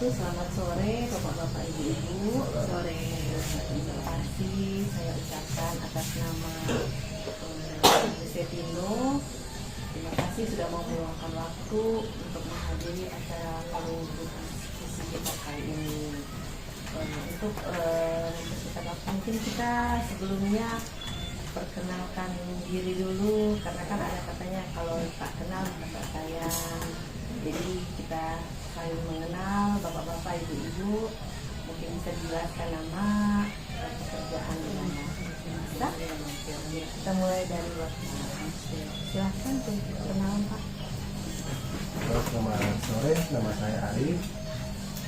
wabarakatuh. Selamat sore Bapak-bapak, Ibu-ibu. Sore terima kasih saya ucapkan atas nama Setino. Terima kasih sudah mau meluangkan waktu untuk menghadiri acara forum diskusi kita kali ini. Untuk mungkin kita sebelumnya perkenalkan diri dulu, karena kan ada katanya kalau tak kenal maka sayang. Jadi kita saling mengenal, bapak-bapak, ibu-ibu. Mungkin bisa dijelaskan nama, pekerjaan di mana. Bisa? Kita mulai dari waktu. Silahkan tuh perkenalan Pak. Selamat sore, nama saya Arif.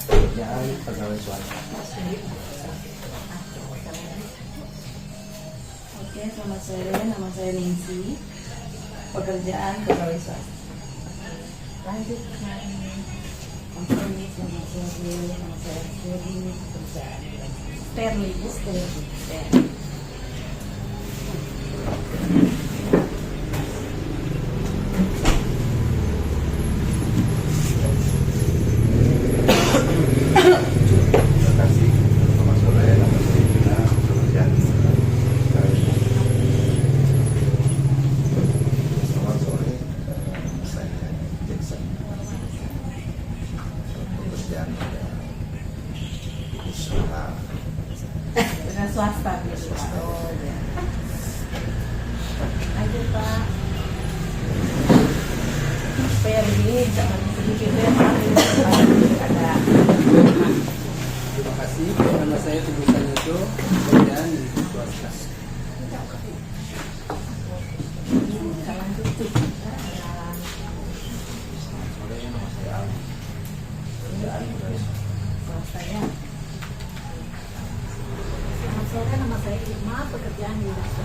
Pekerjaan pegawai swasta. Oke, selamat sore, nama saya Ningsi. Pekerjaan pegawai swasta. Lanjut. Komponi, selamat sore, nama saya Sherly. Pekerjaan Sterling. Terima kasih. Selamat sore, nama saya Gina. Pekerjaan pegawai swasta. Selamat sore, saya Jackson. Pekerjaan usaha. Dengan swasta gitu Pak. Oh, ya. Lanjut Pak. Supaya begini bisa sedikit ya Pak. Ada. Terima kasih. Nama saya Teguh Sanyoto, pekerjaan di swasta. Bisa lanjut tuh. Sore, nama saya Ali. Pekerjaan pegawai Swasta ya. Selamat sore, nama saya Irma, pekerjaan di swasta.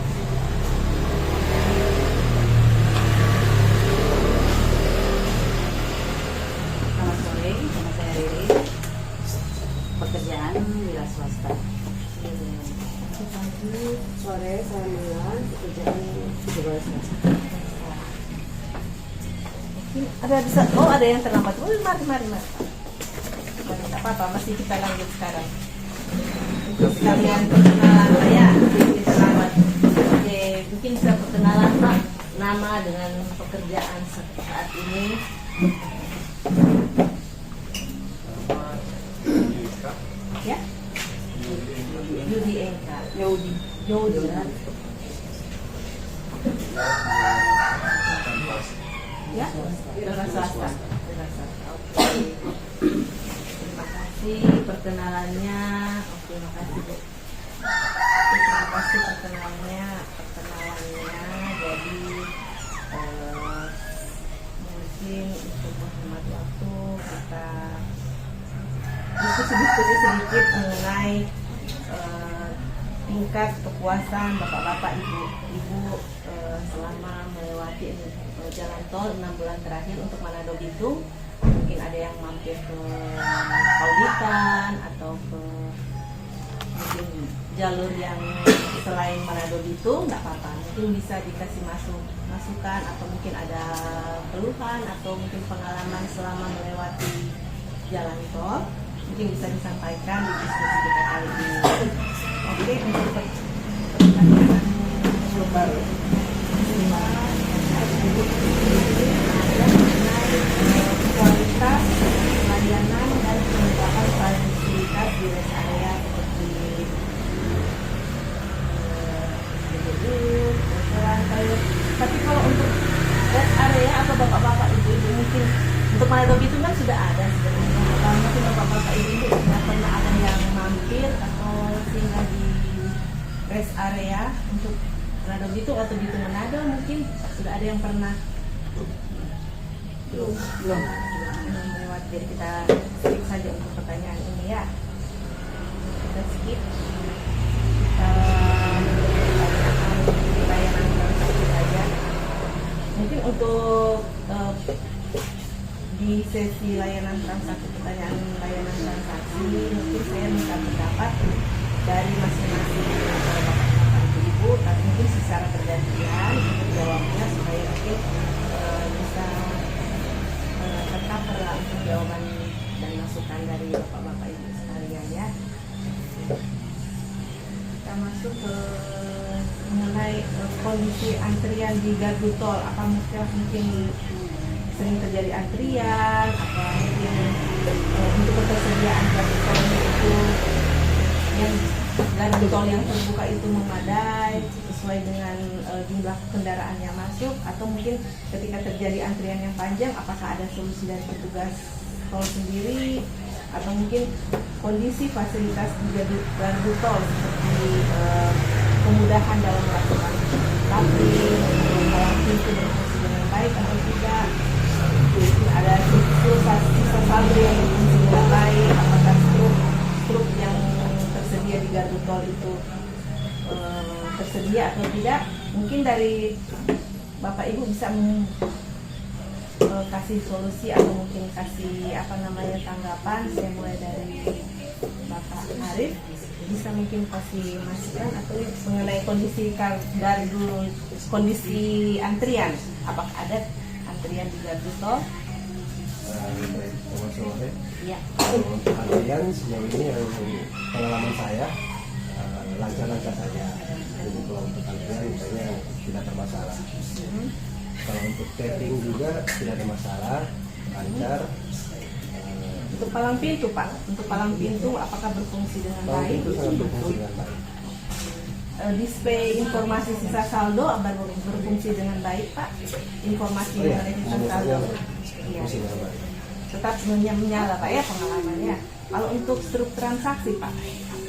Selamat sore, nama saya Riri. Pekerjaan wira swasta. Lanjut. Sore, saya Milan. Pekerjaan pegawai swasta. Ada bisa. Oh, ada yang terlambat. Oh, mari. Mari, tak apa-apa, masih kita lanjut sekarang. Untuk sekalian perkenalan saya, kita terlambat. Oke, mungkin bisa perkenalan Pak, nama dengan pekerjaan saat ini. Ya? Yudi Engka. Yudi. Ya, wira swasta. Oke. Terima kasih perkenalannya. Oke, terima kasih Bu. Terima kasih perkenalannya. Jadi mungkin untuk menghemat waktu kita diskusi sedikit mengenai tingkat kepuasan bapak-bapak, ibu-ibu selama melewati jalan tol 6 bulan terakhir untuk Manado Bitung. Mungkin ada yang mampir ke Kauditan atau ke mungkin jalur yang selain Manado Bitung, nggak apa-apa. Mungkin bisa dikasih masukan atau mungkin ada keluhan atau mungkin pengalaman selama melewati jalan tol. Mungkin bisa disampaikan di diskusi kita kali ini. Oke, untuk pertanyaan baru. Kualitas layanan dan penerapan fasilitas di rest area seperti restoran, toilet. Tapi kalau untuk rest area atau bapak-bapak ibu-ibu mungkin untuk Manado Bitung kan sudah ada sebenarnya. Kalau mungkin bapak-bapak ibu-ibu sudah pernah ada yang mampir atau singgah di rest area untuk Manado Bitung atau Bitung Manado, mungkin sudah ada yang pernah belum melewati. Jadi kita skip saja untuk pertanyaan ini ya. Kita skip. Layanan transaksi saja. Mungkin untuk di sesi layanan transaksi, pertanyaan layanan transaksi, mungkin saya minta pendapat dari masing-masing bapak-bapak ibu-ibu, tapi mungkin secara bergantian untuk jawabnya supaya mungkin bisa tetap untuk jawaban dan masukan masukan dari bapak-bapak ibu sekalian ya. Kita masuk ke mengenai kondisi antrian di gardu tol. Apa mungkin sering terjadi antrian, apa mungkin untuk ketersediaan gardu tol itu yang gardu tol yang terbuka itu memadai sesuai dengan jumlah kendaraan yang masuk, atau mungkin ketika terjadi antrian yang panjang apakah ada solusi dari petugas tol sendiri, atau mungkin kondisi fasilitas di gardu tol seperti kemudahan dalam melakukan tapling, palang pintu berfungsi dengan baik atau tidak, ada sisa saldo yang berfungsi dengan baik, apakah struk yang tersedia di gardu tol itu tersedia atau tidak. Mungkin dari Bapak Ibu bisa kasih solusi atau mungkin kasih tanggapan. Saya mulai dari Bapak Arif, bisa mungkin kasih masukan atau mengenai kondisi gardu, kondisi antrian, apakah ada antrian di gardu tol? Selamat sore. Iya. Untuk antrian sejauh ini yang pengalaman saya lancar-lancar saja. Jadi kalau untuk antrian misalnya tidak bermasalah. Kalau untuk tapping juga tidak ada masalah, lancar. Untuk palang pintu Pak, untuk palang pintu apakah berfungsi dengan Palang baik? pintu sangat berfungsi dengan baik. Display informasi sisa saldo berfungsi dengan baik Pak. Informasi mengenai sisa saldo Berfungsi dengan baik. tetap menyala Pak ya pengalamannya. Kalau untuk struk transaksi Pak,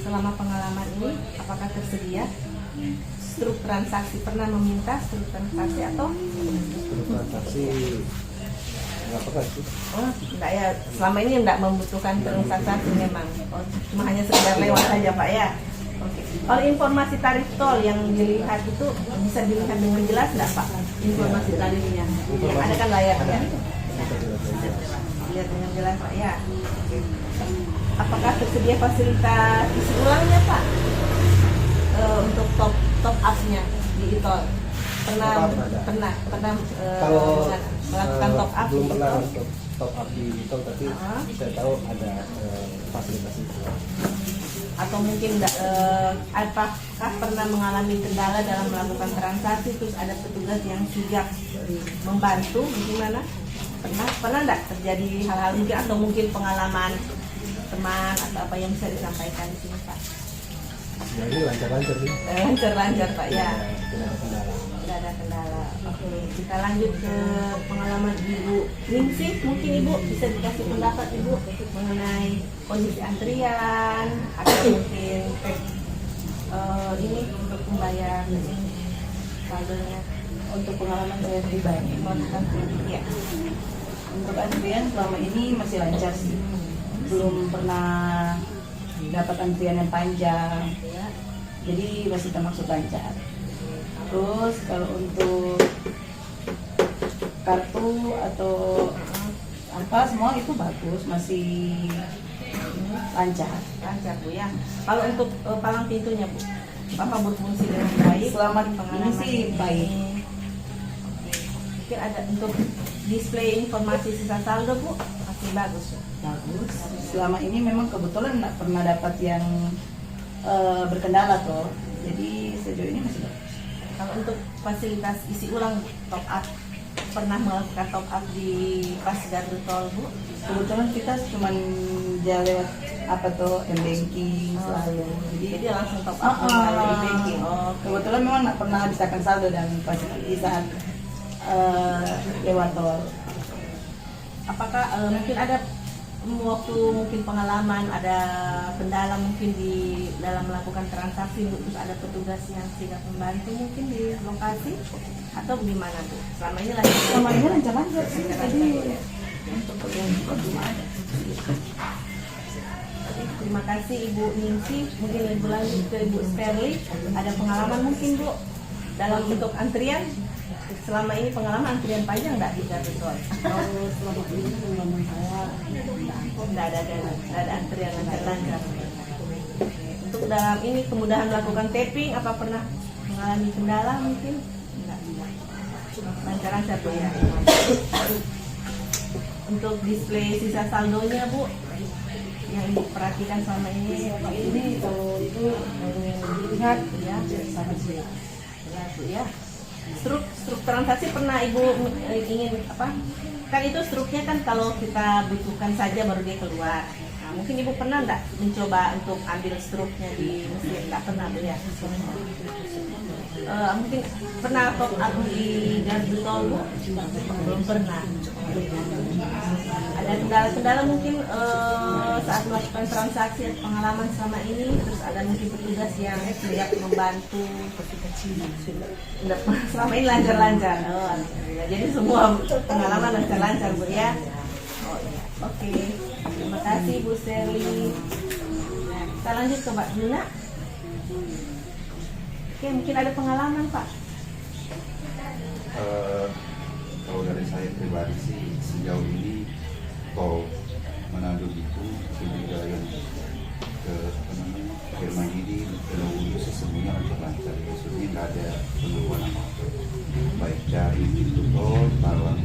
selama pengalaman ini apakah tersedia struk transaksi? Pernah meminta struk transaksi atau? Untuk transaksi nggak pernah sih. Oh, enggak ya, selama ini enggak membutuhkan transaksi memang. Oh, cuma hanya sekedar lewat saja Pak ya. Oke. Kalau informasi tarif tol yang dilihat itu bisa dilihat dengan jelas enggak Pak? Informasi tarifnya. Ya, ada kan layarnya? Lihat dengan jelas Pak ya. Apakah tersedia fasilitas isi ulangnya Pak? Untuk top up-nya di tol? Pernah Kalau melakukan top up belum di pernah tol? untuk top up di tol, tapi saya tahu ada fasilitas itu. Atau mungkin apakah pernah mengalami kendala dalam melakukan transaksi terus ada petugas yang sigap membantu gimana? Pernah enggak terjadi hal-hal mungkin, atau mungkin pengalaman teman atau apa yang bisa disampaikan di sini Pak? Ya ini lancar-lancar sih. Lancar Pak ya. Tidak ada kendala. Tidak ada kendala. Oke, kita lanjut ke pengalaman Ibu Ningsih. Mungkin Ibu bisa dikasih pendapat Ibu mengenai kondisi antrian atau mungkin ini untuk membayar saldonya. Untuk pengalaman saya pribadi, Ya. untuk antrian selama ini masih lancar sih. Belum pernah dapat antrian yang panjang, jadi masih termasuk lancar. Terus kalau untuk kartu atau apa semua itu bagus, masih lancar. Lancar Bu ya. Kalau untuk palang pintunya Bu, Bapak berfungsi dengan baik Selama pengalaman ini sih baik. Mungkin ada untuk display informasi sisa saldo Bu, masih bagus Bu. Bagus. Selama ini memang kebetulan nggak pernah dapat yang berkendala tuh, jadi sejauh ini masih bagus. Kalau untuk fasilitas isi ulang top up, pernah melakukan top up di pas gardu tol Bu? Kebetulan kita cuma jalan lewat apa tuh m-banking selalu, Jadi langsung top up melalui banking. Oh, kebetulan memang nggak pernah habiskan saldo dan pasti di saat lewat tol. apakah mungkin ada waktu mungkin pengalaman ada kendala mungkin di dalam melakukan transaksi terus ada petugas yang tidak membantu mungkin di lokasi atau gimana Bu? Selama ini lancar. Selama ini lancar-lancar sih, jadi untuk belum ada. Terima kasih Ibu Ningsih. Mungkin Ibu lanjut ke Ibu Sterling. Ada pengalaman mungkin Bu dalam untuk antrian? Selama ini pengalaman antrian panjang nggak di gardu tol? Selama ini pengalaman saya Nggak ada antrian lancar-lancar. Untuk dalam ini kemudahan melakukan tapping, apa pernah mengalami kendala mungkin? Enggak. Lancar-lancar Bu ya. untuk display sisa saldonya Bu, yang Ibu perhatikan selama ini. Ini kalau itu yang dilihat ya sama sih. Ya Bu ya. Struk transaksi pernah Ibu ingin apa? Kan itu struknya kan kalau kita butuhkan saja baru dia keluar. Nah, mungkin Ibu pernah nggak mencoba untuk ambil struknya di mesin? Nggak pernah Bu ya? Mungkin pernah top up di gardu tol Bu? Belum pernah. Ada kendala-kendala mungkin saat melakukan transaksi atau pengalaman selama ini, terus ada mungkin petugas yang siap membantu. Selama ini lancar-lancar. Oh, alhamdulillah. Jadi semua pengalaman lancar-lancar Bu ya. Oh iya, oke. Terima kasih Bu Seli. Nah, kita lanjut ke Mbak Juna. Oke, mungkin ada pengalaman Pak. Kalau dari saya pribadi sih sejauh ini tol Manado itu juga yang ke Firmanidi ke Lawu sesungguhnya lancar, maksudnya nggak ada keluhan apa-apa, baik dari pintu tol, palang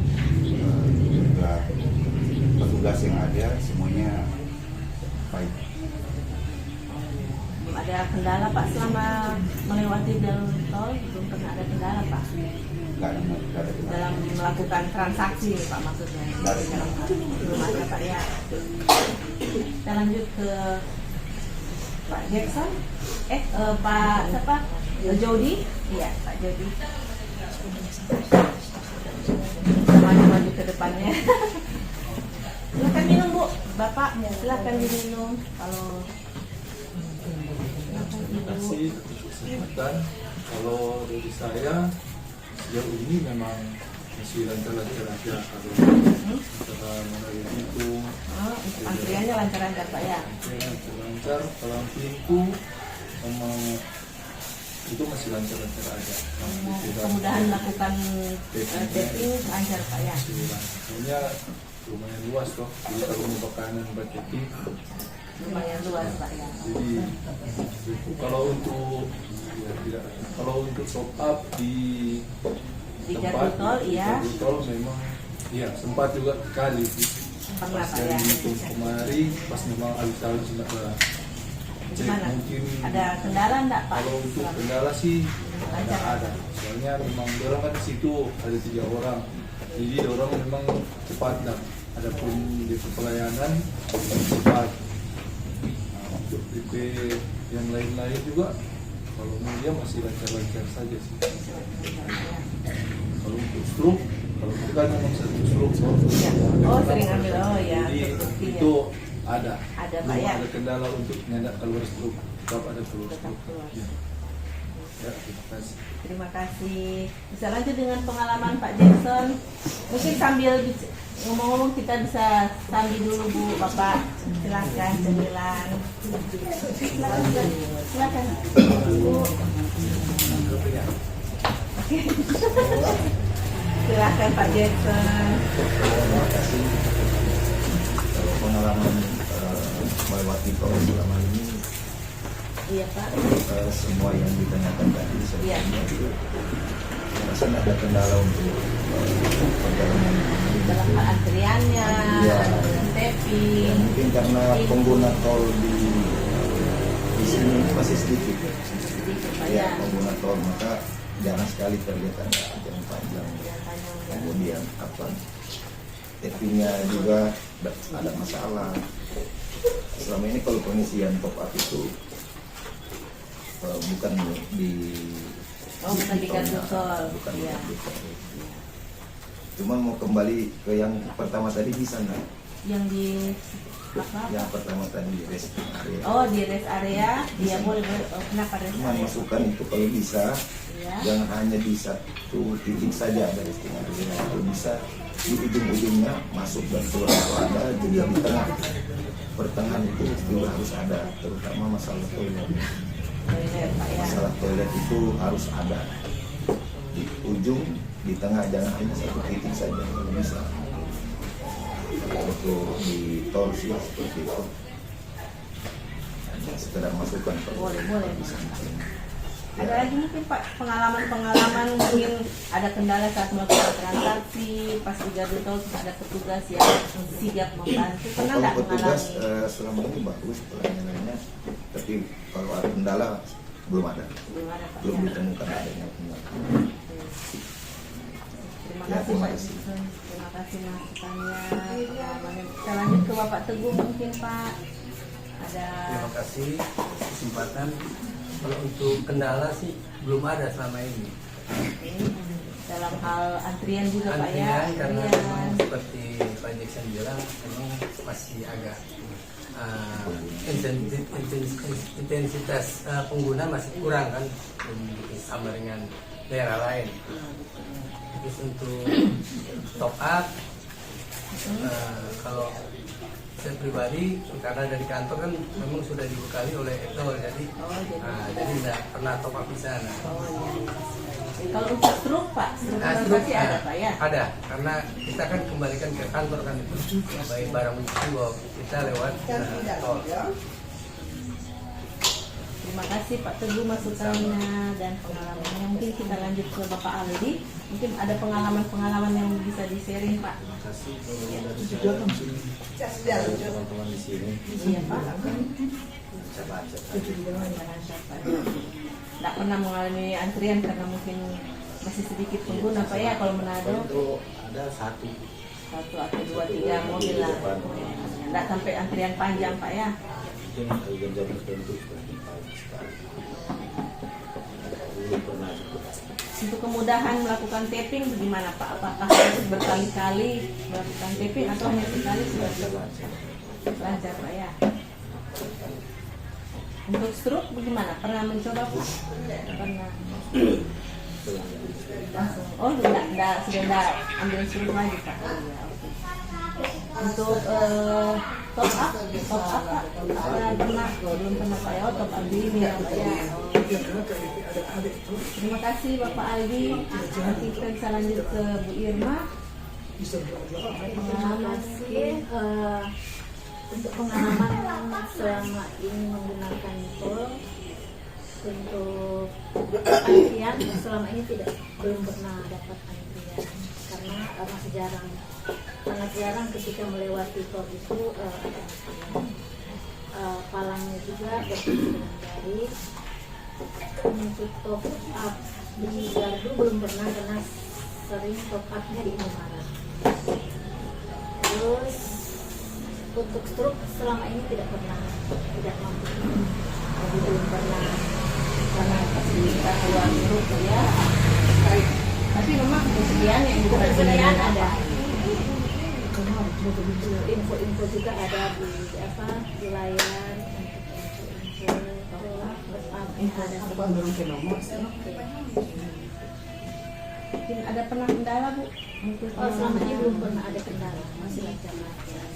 juga petugas yang ada semuanya baik. Ada kendala Pak selama melewati jalur tol? Belum pernah ada kendala Pak? Nggak ada kendala. Dalam melakukan transaksi nih Pak maksudnya? Belum ada Pak ya. Kita lanjut ke Pak Jackson. Pak siapa? Jody? Iya Pak Jody. Maju-maju ke depannya. Silakan minum Bu, Bapak silakan diminum kalau. Terima kasih atas kesempatan. Kalau dari saya sejauh ini memang masih lancar-lancar aja kalau antara melalui pintu. Antriannya lancar-lancar Pak ya? Lancar, kalau pintu memang itu masih lancar-lancar aja. Kemudahan melakukan tapping lancar Pak ya? Soalnya lumayan luas toh. Jadi kalau mau makanan buat tapping Lumayan luas Pak ya? Jadi kalau untuk kalau untuk top up di gardu tol iya. Gardu tol memang iya sempat juga kali Pernah pas Pak ya? dari itu kemarin pas memang alus-alus sudah cek Gimana? mungkin Ada kendala enggak Pak? kalau untuk kendala sih ada soalnya memang orang kan di situ ada 3 orang jadi orang memang cepat dah adapun di pelayanan cepat. Untuk DP yang lain-lain juga kalau media masih lancar-lancar saja sih. Kalau untuk struk, kalau itu kan memang satu struk Ya. Oh sering ambil, oh ya. jadi Buktinya. itu ada. Ada, Belum Pak, ya? ada kendala untuk nyandak keluar struk. Tetap ada keluar Tetap struk. keluar. Ya. Ya, terima kasih. Terima kasih. Bisa lanjut dengan pengalaman Pak Jackson. Mungkin sambil ngomong-ngomong kita bisa sambil dulu Bu, Bapak. Silakan cemilan. Silakan. Bu. Oke. Silakan Pak Jackson. Terima kasih. Kalau pengalaman melewati tol selama ini, Iya Pak. semua yang ditanyakan tadi Iya. sebetulnya rasa ada kendala untuk perjalanan Dalam hal antriannya, Iya. tapping. Ya, mungkin karena pengguna tol di sini masih sedikit ya. Sedikit Pak Ya, ya. pengguna tol maka jarang sekali terlihat ada yang panjang. Kemudian apa? Tappingnya juga ada masalah. Selama ini kalau pengisian top up itu bukan di bukan di gardu tol. bukan di Iya. gardu tol. Cuman mau kembali ke yang pertama tadi bisa nggak? Yang di apa? Yang pertama tadi rest area. Oh di rest area, dia boleh. Oh, kenapa rest Cuman area? masukan itu kalau bisa Ya. jangan hanya di satu titik saja ada rest area. Kalau bisa di ujung-ujungnya masuk dan keluar kalau ada, juga di tengah pertengahan itu juga harus ada, terutama masalah toilet. Toilet Pak ya. Masalah toilet itu harus ada di ujung, di tengah, jangan hanya satu titik saja kalau bisa. Untuk di tol sih seperti itu. Hanya sekedar masukan kalau Boleh. bisa. Ada lagi mungkin Pak pengalaman mungkin ada kendala saat melakukan transaksi pas di gardu tol ada petugas yang sigap membantu. Pernah Kalau nggak petugas mengalami? selama ini bagus pelayanannya, tapi kalau ada kendala belum ada, Belum ada Pak. belum Ya. ditemukan adanya kendala. Terima Ya, kasih terima Pak. kasih. Terima kasih masukannya. Pengalamannya. Kita lanjut ke Bapak Teguh mungkin Pak. Ada. Terima kasih atas kesempatan. Kalau untuk kendala sih belum ada selama ini. Oke. Dalam hal antrian juga Pak ya. Antrian karena Antrian. memang seperti Pak Jackson bilang memang masih agak intensitas pengguna masih kurang kan sama dengan daerah lain. Terus untuk top up kalau saya pribadi karena dari kantor kan memang sudah dibekali oleh Etol jadi tidak pernah top up di sana. Oh, iya. Kalau untuk struk Pak, struk transaksi ada Pak ya? Ada, karena kita kan kembalikan ke kantor kan itu baik barang bukti bahwa kita lewat tol. Terima kasih Pak Teguh masukannya dan pengalamannya. Mungkin kita lanjut ke Bapak Aldi. Mungkin ada pengalaman-pengalaman yang bisa di-sharing Pak. Teman-teman di sini Iya Pak. baca-baca. Tidak pernah mengalami antrian karena mungkin masih sedikit pengguna Pak ya kalau Manado. Itu ada satu. 1 atau 2, 3 mobil lah. Tidak sampai antrian panjang Pak ya. Mungkin hari jam tertentu seperti pagi sekali. Belum pernah juga. Untuk kemudahan melakukan tapping bagaimana Pak? Apakah harus berkali-kali melakukan tapping atau hanya sekali sudah cukup? Lancar Pak ya. Untuk stroke bagaimana? Pernah mencoba Pak? Pernah. Langsung. Oh, sudah enggak ambil stroke lagi Pak. Oh, iya, oke. Untuk top up Pak? Pernah? Belum pernah Pak ya. Oh, top up ini ya Pak ya. Terima kasih Bapak Aldi. Nanti kita bisa lanjut ke Bu Irma. Pengalaman untuk pengalaman selama ini menggunakan tol untuk antrian selama ini belum pernah dapat antrian karena masih sangat jarang ketika melewati tol itu ada antrian. Palangnya juga berfungsi dengan baik. Untuk top up di gardu belum pernah karena sering top upnya di Indomaret. Terus untuk struk selama ini tidak mampu, Jadi belum pernah karena fasilitas ruang struk ya. Tapi memang ketersediaan yang ketersediaan ada. Info-info juga ada di wilayah info ada. Mungkin ada pernah kendala Bu? Mungkin Selama ini belum pernah ada kendala, masih lancar-lancar.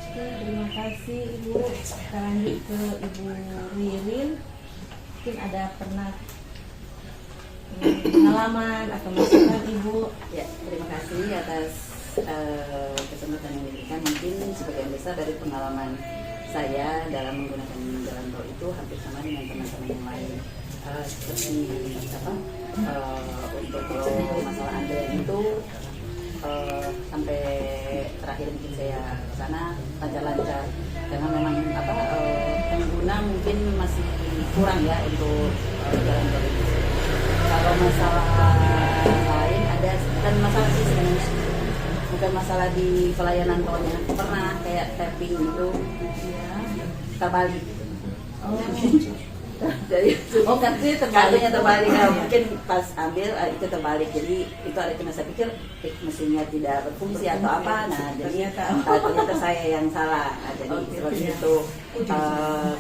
Oke, terima kasih Ibu. Kita lanjut ke Ibu Ririn. Mungkin ada pernah pengalaman atau masukan Ibu? Ya, terima kasih atas kesempatan yang diberikan. Mungkin sebagian besar dari pengalaman saya dalam menggunakan jalan tol itu hampir sama dengan teman-teman yang lain. Seperti untuk kalau masalah antrian itu sampai terakhir mungkin saya ke sana lancar-lancar karena memang pengguna mungkin masih kurang ya untuk jalan tol itu. Kalau masalah lain ada dan masalah sih sebenarnya bukan masalah di pelayanan tolnya, pernah kayak tapping gitu ya terbalik. Jadi kartunya terbalik, mungkin pas ambil itu terbalik, jadi itu ada kena saya pikir mesinnya tidak berfungsi atau apa, nah jadi ternyata saya yang salah, nah, jadi seperti itu.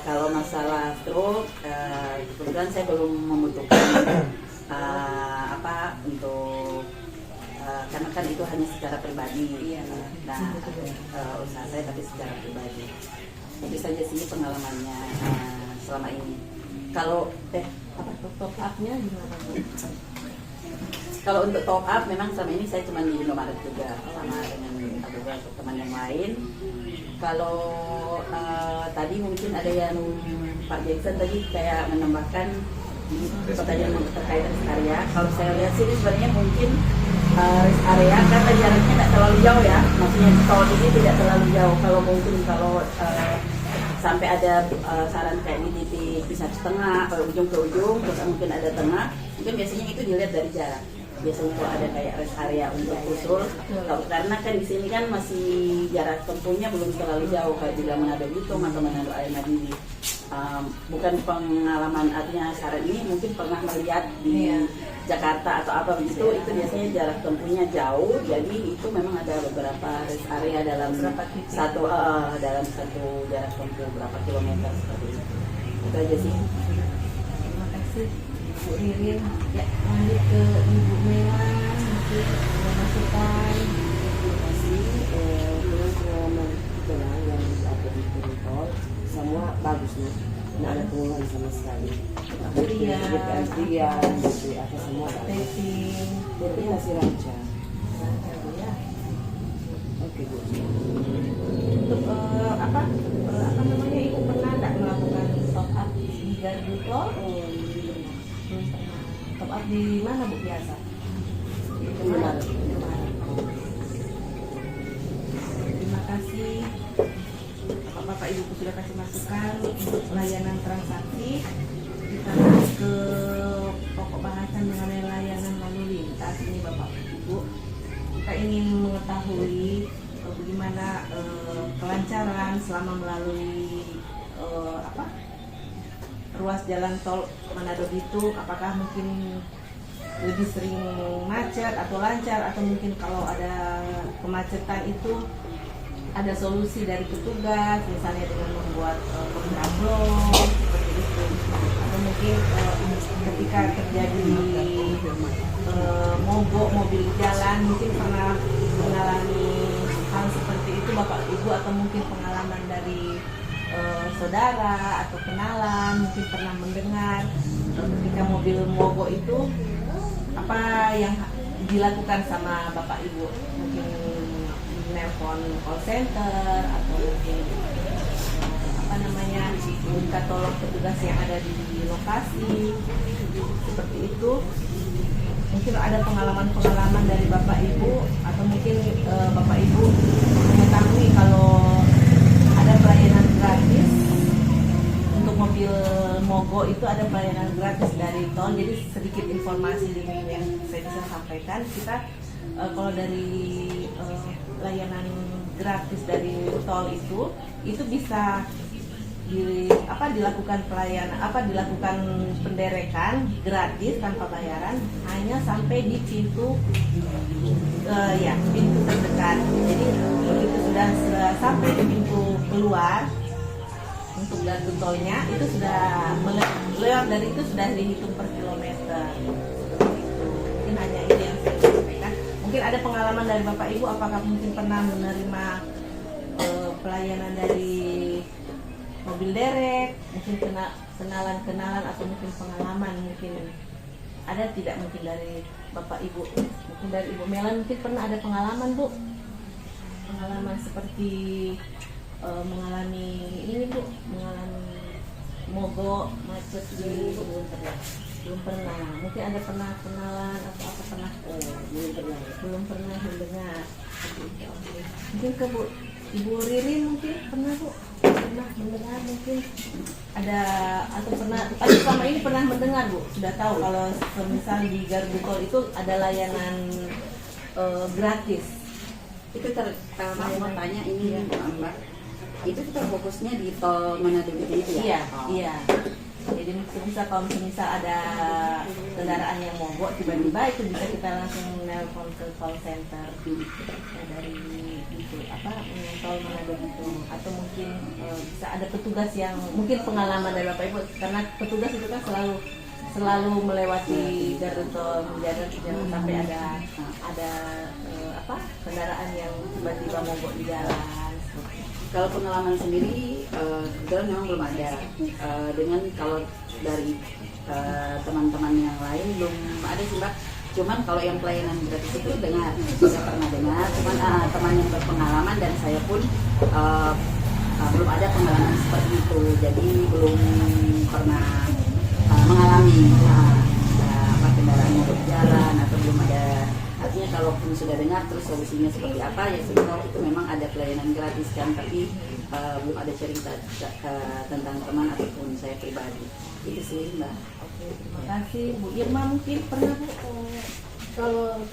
Kalau masalah stroke, kebetulan saya belum membutuhkan untuk karena kan itu hanya secara pribadi, nah usaha saya tapi secara pribadi. Itu saja sih pengalamannya selama ini. Kalau top up-nya gimana Bu? Kalau untuk top up memang selama ini saya cuma di Indomaret juga sama dengan beberapa teman yang lain. Kalau tadi mungkin ada yang Pak Jackson tadi kayak menambahkan pertanyaan terkait rest area. Kalau saya lihat sih ini sebenarnya mungkin rest area karena jaraknya tidak terlalu jauh ya. Maksudnya tol ini tidak terlalu jauh. Kalau mungkin sampai ada saran kayak di titik bisa setengah, kalau ujung ke ujung, terus mungkin ada tengah, mungkin biasanya itu dilihat dari jarak. Biasanya kalau ada kayak rest area untuk usul, karena kan di sini kan masih jarak tempuhnya belum terlalu jauh kayak di Manado Bitung atau Manado Air Madidi. Bukan pengalaman, artinya saran ini mungkin pernah melihat di Jakarta atau apa begitu, itu biasanya jarak tempuhnya jauh, jadi itu memang ada beberapa rest area dalam satu jarak tempuh berapa kilometer seperti itu. Itu aja sih. Terima kasih Bu Ririn. Ya, lanjut ke Ibu Mela, mungkin ada masukan. Terima kasih. Dengan pengalaman kita yang ada di tol, semua bagus nih. Nggak ada pengulangan sama sekali. Antrian, apa semua bagus. Jadi masih lancar. Ya. Oke Bu. Untuk apa namanya, Ibu pernah nggak melakukan top up di gardu tol? Belum pernah. Top up di mana Bu biasa? Di mana? Terima kasih. Bapak Ibu sudah kasih masukan untuk layanan transaksi. Kita masuk ke pokok bahasan mengenai layanan lalu lintas. Ini Bapak Ibu, kita ingin mengetahui bagaimana kelancaran selama melalui ruas jalan tol Manado Bitung. Apakah mungkin lebih sering macet atau lancar, atau mungkin kalau ada kemacetan itu ada solusi dari petugas, misalnya dengan membuat kontraflow seperti itu, atau mungkin ketika terjadi mogok mobil jalan, mungkin pernah mengalami hal seperti itu Bapak Ibu, atau mungkin pengalaman dari saudara atau kenalan, mungkin pernah mendengar ketika mobil mogok itu apa yang dilakukan sama Bapak Ibu, mungkin nelpon call center atau mungkin minta tolong petugas yang ada di lokasi seperti itu. Mungkin ada pengalaman dari Bapak Ibu, atau mungkin Bapak Ibu mengetahui kalau ada pelayanan gratis untuk mobil mogok, itu ada pelayanan gratis dari tol. Jadi sedikit informasi yang saya bisa sampaikan, kita kalau dari layanan gratis dari tol itu bisa dilakukan dilakukan penderekan gratis tanpa bayaran hanya sampai di pintu pintu terdekat. Jadi begitu sudah sampai di pintu keluar untuk gardu tolnya, itu sudah lewat dari itu sudah dihitung per kilometer. Mungkin hanya ini yang saya sampaikan. Mungkin ada pengalaman dari Bapak Ibu, apakah mungkin pernah menerima pelayanan dari mobil derek, mungkin kenalan atau mungkin pengalaman, mungkin ada tidak mungkin dari Bapak Ibu, mungkin dari Ibu Mela mungkin pernah ada pengalaman Bu, pengalaman seperti mengalami mogok macet di belum pernah, mungkin ada pernah kenalan atau apa pernah belum pernah mendengar. Mungkin ke Bu Ibu Ririn mungkin pernah Bu, pernah mendengar, mungkin ada atau pernah selama ini pernah mendengar Bu, sudah tahu kalau misal di gardu tol itu ada layanan gratis. Itu mau tanya ini Mbak, itu kita fokusnya di tol Manado Bitung itu ya? Iya. Jadi bisa kalau misal ada kendaraan yang mogok tiba-tiba, itu bisa kita langsung nelpon ke call center dari itu tol Manado Bitung, atau mungkin bisa ada petugas yang mungkin pengalaman dari Bapak Ibu, karena petugas itu kan selalu melewati gardu tol, jangan sampai ada kendaraan yang tiba-tiba mogok di jalan. Kalau pengalaman sendiri kebetulan memang belum ada. Dengan kalau dari teman-teman yang lain belum ada sih Mbak. Cuman kalau yang pelayanan gratis itu dengar, sudah pernah dengar. Cuman teman yang berpengalaman dan saya pun belum ada pengalaman seperti itu. Jadi belum pernah mengalami kendaraan mogok di jalan atau belum ada. Artinya kalaupun sudah dengar terus solusinya seperti apa ya sudah tahu itu memang ada pelayanan gratis kan, tapi belum ada cerita tentang teman ataupun saya pribadi. Itu sih Mbak. Oke, terima kasih. Bu Irma mungkin pernah Bu? Kalau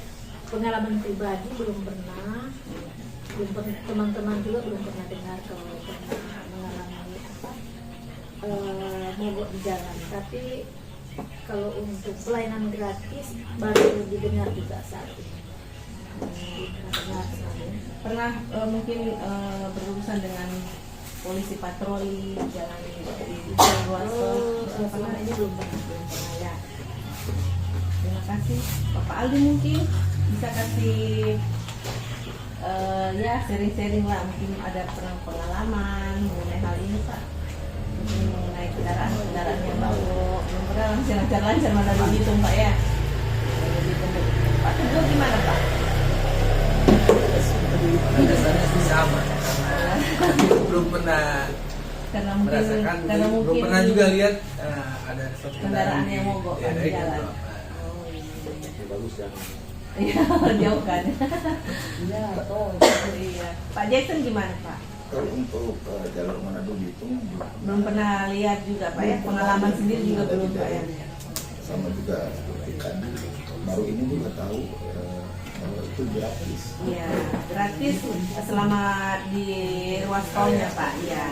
pengalaman pribadi belum pernah, teman-teman juga belum pernah dengar kalau pernah mengalami mogok di jalan. Tapi kalau untuk pelayanan gratis baru didengar juga saat ini. Pernah mungkin berurusan dengan polisi patroli jalan di ruas tol? Pernah ini belum pernah ya. Terima kasih. Bapak Aldi mungkin bisa kasih ya sharing-sharing lah, mungkin ada pengalaman mengenai hal ini Pak, mungkin mengenai kendaraan yang bawa belum pernah lancar mana begitu Pak ya. Pak Teguh gimana Pak? Pada dasarnya sih sama, karena belum pernah Karena mungkin belum pernah juga lihat ada suatu kendaraan yang mogok ya, di jalan. gitu. Bagus ya. Iya, jauh kan. Iya. Pak Jason gimana Pak? Kalau untuk jalur Manado Bitung Belum pernah lihat juga Pak ya, pengalaman sendiri juga belum Pak ya. sama juga seperti tadi, baru ini juga tahu bahwa itu gratis. Iya, gratis selama di ruas tolnya Pak. Iya,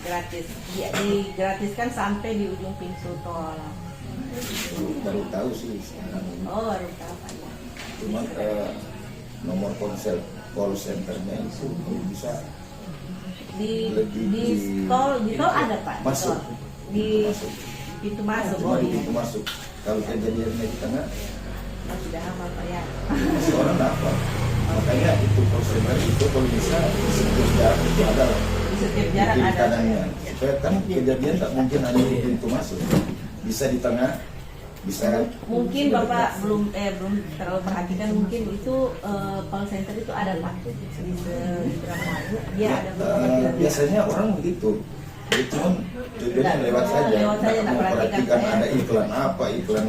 gratis. Digratiskan sampai di ujung pintu tol. Baru tahu sih sekarang ini. Oh, baru tahu Pak ya. Cuman nomor call centernya itu bisa Di Lebih tol ada Pak. Di masuk. tol. Di Masuk. pintu masuk. Cuma Oh di iya. pintu masuk. Kalau kejadiannya di tengah, Oh, sudah hafal Pak ya. masih orang dapat. Makanya itu call center itu kalau bisa di setiap jarak itu ada lah. Di setiap Di jarak kiri ada. kanannya. Supaya kan kejadian tak mungkin ada di pintu masuk. Bisa di tengah, bisa Mungkin Bapak belum terlalu perhatikan, mungkin itu call center itu ada Pak di beberapa dia ada beberapa biasanya orang begitu. Dia cuma tujuannya lewat saja, lewat saja, tak tak perhatikan memperhatikan saya. ada iklan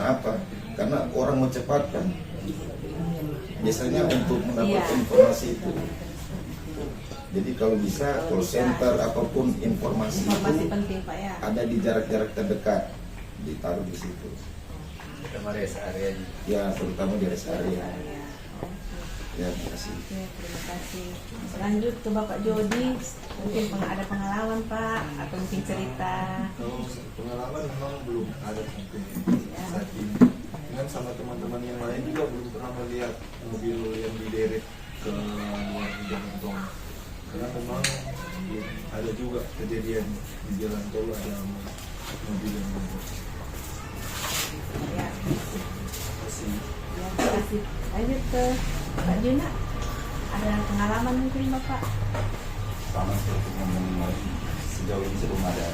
apa, karena orang mau cepat kan. Biasanya untuk mendapat Iya. informasi itu. Jadi kalau bisa call center apapun informasi informasi itu penting Pak ya. ada di jarak-jarak terdekat, ditaruh di situ. Sama rest area di Ya terutama di rest area. Iya. Ya terima kasih. Oke, terima kasih. Lanjut ke Bapak Jody, mungkin ada pengalaman Pak atau mungkin cerita. Kalau pengalaman memang belum ada sampai saat ini. Dengan sama teman-teman yang lain juga belum pernah melihat mobil yang diderek ke luar di jalan tol. Karena memang belum ada juga kejadian di jalan tol ada mobil yang mogok. Ya, Terima kasih. ya, terima kasih. Lanjut ke Pak Juna, ada pengalaman mungkin Bapak? Sama seperti ngomong sejauh ini sebelum ada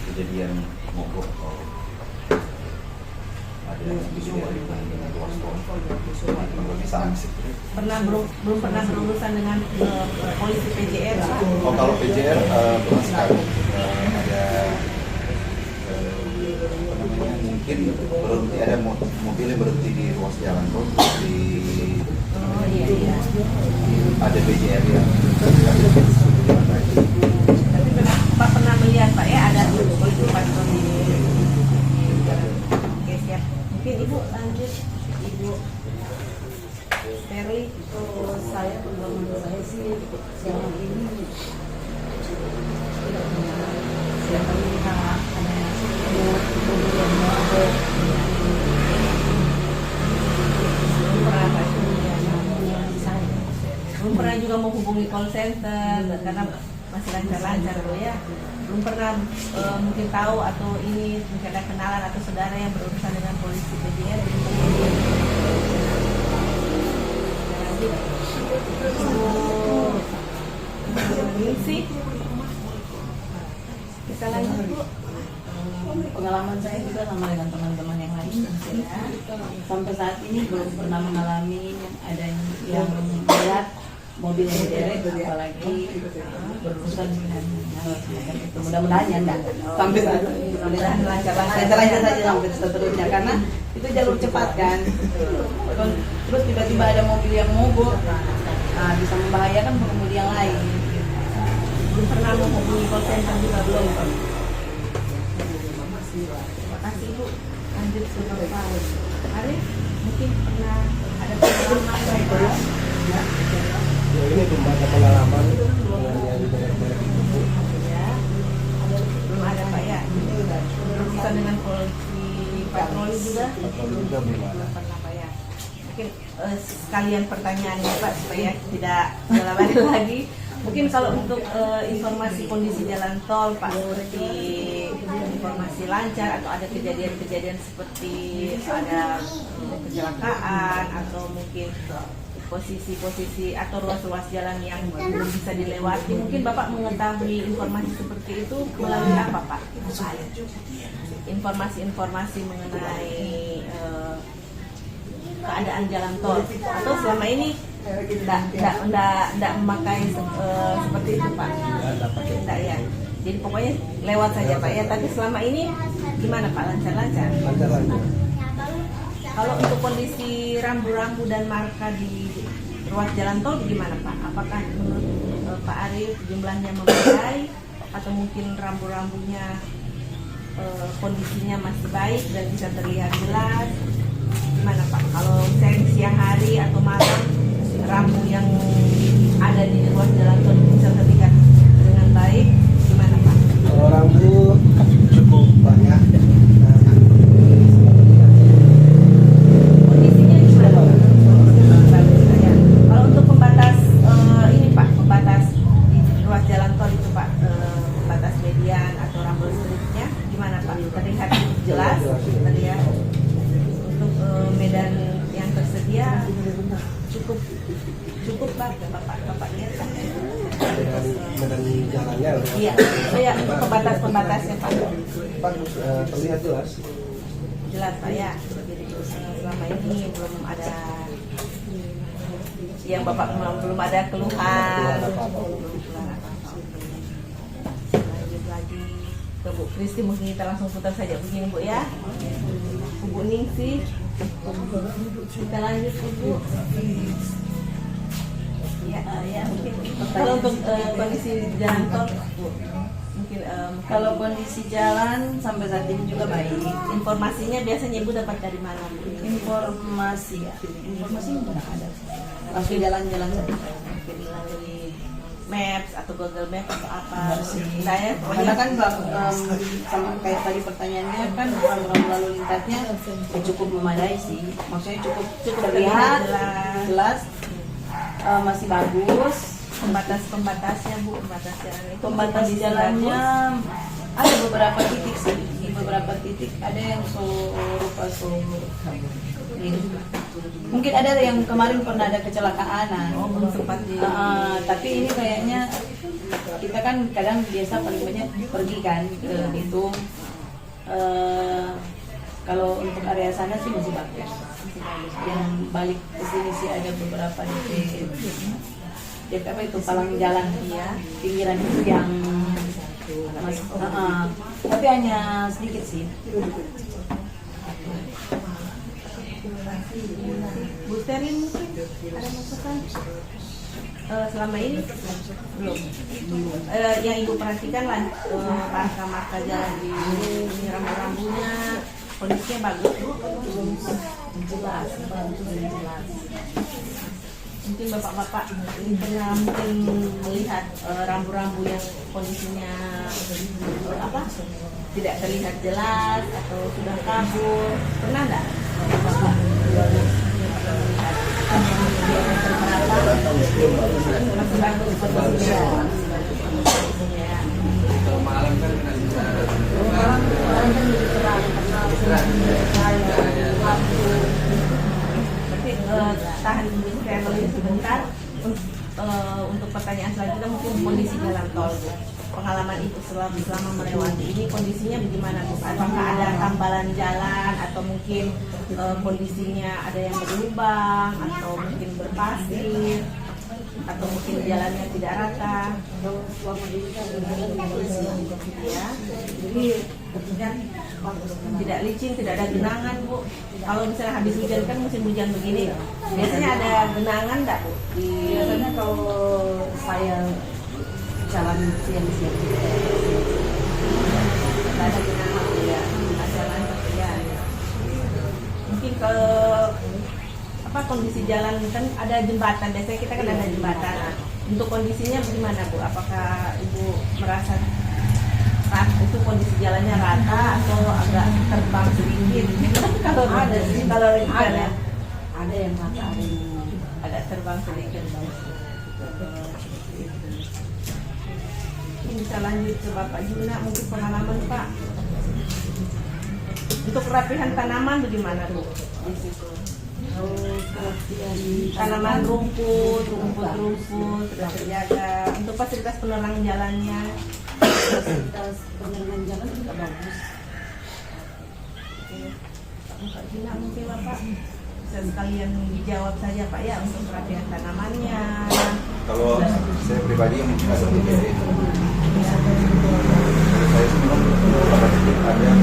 kejadian mogok atau ada kejadian di ruas tol. Sama sih. Belum pernah berurusan dengan polisi PJR Pak? Oh, kalau PJR pernah sekali ada apa namanya, mungkin berhenti, ada mobil yang berhenti di ruas jalan tol di Oh iya. ada PJR yang Tapi Pak pernah melihat Pak ya ada polisi patroli di jalan. Oke siap. Mungkin Ibu lanjut, Ibu Terli. Kalau saya pengalaman saya sih selama ini tidak pernah siapa melihat ada mobil yang mogok. Belum pernah juga mau hubungi call center karena masih lancar-lancar loh ya. Belum pernah mungkin tahu atau ini mungkin ada kenalan atau saudara yang berurusan dengan polisi PJR. Ini sih kita lanjut Bu. pengalaman saya juga sama dengan teman-teman yang lain. Sampai saat ini belum pernah mengalami ada yang melihat mobil yang derek, apalagi berurusan dengan hal semacam itu. Mudah-mudahan ya enggak sampai saat ini. Mudah-mudahan lancar-lancar saja sampai seterusnya, karena itu jalur cepat kan. Terus tiba-tiba ada mobil yang mogok, nah, bisa membahayakan pengemudi yang lain. Belum pernah menghubungi call center juga belum. Terima kasih Ibu. Lanjut ke Bapak Arif, mungkin pernah ada pengalaman Bapak? Ya, ini belum ada pengalaman yang direct itu. Ya, belum ada Pak ya. Berurusan dengan polisi patroli juga? Patroli juga belum ada. Belum pernah Pak ya. Mungkin sekalian pertanyaannya Pak supaya tidak balik lagi. Mungkin kalau untuk informasi kondisi jalan tol Pak, seperti informasi lancar atau ada kejadian-kejadian seperti ada kecelakaan atau mungkin posisi-posisi atau ruas-ruas jalan yang belum bisa dilewati, mungkin Bapak mengetahui informasi seperti itu melalui apa Pak? Informasi-informasi mengenai keadaan jalan tol, atau selama ini tidak memakai seperti itu Pak? Tidak ya. Jadi pokoknya lewat saja Pak ya. Tapi selama ini gimana Pak? Lancar-lancar? Lancar-lancar. Kalau untuk kondisi rambu-rambu dan marka di ruas jalan tol gimana Pak? Apakah menurut Pak Arif jumlahnya memadai atau mungkin rambu-rambunya kondisinya masih baik dan bisa terlihat jelas? Gimana Pak? Kalau siang hari atau malam rambu yang ada di ruas jalan tol bisa terlihat dengan baik, gimana Pak? Kalau rambu cukup banyak. Kondisinya gimana? Bagus saja. Kalau untuk pembatas ini Pak, pembatas di ruas jalan tol itu Pak, pembatas median atau rumble stripnya gimana Pak? Terlihat jelas? Terlihat untuk medan yang tersedia cukup Bapak lihat kan? Medan jalannya. Iya, saya untuk pembatas-pembatasnya Pak. Bagus, terlihat jelas. Jelas Pak ya. Jadi selama ini belum ada yang Bapak belum ada keluhan. Lanjut lagi ke Bu Kristi, mungkin kita langsung putar saja begini Bu ya. Bu Ningsih, kita lanjut Bu. Ya, mungkin kalau untuk kondisi jalan tol Bu, mungkin Kalau kondisi jalan sampai saat ini juga baik. informasinya biasanya Ibu dapat dari mana Bu? Informasi tidak ada. Langsung jalan-jalan saja. Mungkin melalui Maps atau Google Maps atau apa? Saya karena kan sama kayak tadi pertanyaannya kan rambu lalu lintasnya ya cukup memadai sih. Maksudnya cukup terlihat jelas, masih bagus. Pembatasnya Bu, pembatas jalan itu Pembatas kondisi jalannya bagus. ada beberapa titik sih. Di beberapa titik ada yang mungkin ada yang kemarin pernah ada kecelakaan. Belum sempat di Tapi ini kayaknya kita kan kadang biasa paling banyak pergi kan ke Bitung. Kalau untuk area sana sih masih bagus. Yang balik ke sini sih ada beberapa apa itu palang jalan ya, pinggiran itu yang masih, tapi hanya sedikit sih. Bu Terin mungkin ada masukan? Selama ini belum. Yang Ibu perhatikan lah marka-marka jalan di rambu-rambunya kondisinya bagus Bu. Jelas. Mungkin bapak-bapak ini pernah mungkin melihat rambu-rambu yang kondisinya tidak terlihat jelas atau sudah kabur, pernah nggak? Bapak masih bagus kondisinya. Kalau malam kan tahan dulu saya sebentar untuk pertanyaan selanjutnya mungkin kondisi jalan tol, Bu. Pengalaman Ibu selama melewati ini kondisinya bagaimana, Bu? Apakah ada tambalan jalan atau mungkin kondisinya ada yang berlubang atau mungkin berpasir atau mungkin jalannya tidak rata? Ya. Tidak licin, tidak ada genangan, Bu. Kalau misalnya habis hujan, kan musim hujan begini, biasanya ada genangan enggak, Bu? Biasanya kalau saya jalan siang-siang Tidak ada genangan, Bu, ya. Jalan ya. Mungkin ke kondisi jalan kan ada jembatan, biasanya kita kan ada jembatan. Nah, untuk kondisinya bagaimana, Bu? Apakah Ibu merasa itu kondisi jalannya rata atau agak terbang sedikit? Kalau ada sih, kalau ada yang rata, ada yang agak terbang sedikit. Bisa lanjut ke Bapak Juna, mungkin pengalaman Pak. Untuk kerapihan tanaman bagaimana, Bu? Di situ. Tanaman rumput sudah terjaga. Untuk fasilitas penerangan jalannya, fasilitas penerangan jalan juga bagus. Bapak Juna mungkin Bapak bisa sekalian dijawab saja Pak ya untuk kerapihan tanamannya. Kalau saya pribadi yang asal di BD, saya sih memang beberapa titik ada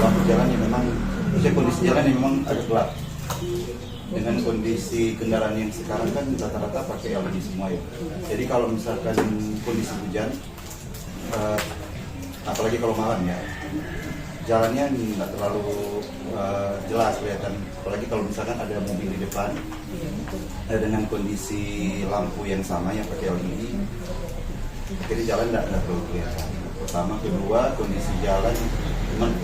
lampu jalan yang memang, kondisi jalan yang memang agak gelap. Dengan kondisi kendaraan yang sekarang kan rata-rata pakai LED semua ya. Jadi kalau misalkan kondisi hujan, apalagi kalau malam ya, jalannya nggak terlalu jelas kelihatan. Apalagi kalau misalkan ada mobil di depan, dengan kondisi lampu yang sama yang pakai LED, jadi jalan nggak terlalu kelihatan. Pertama, kedua kondisi jalan memang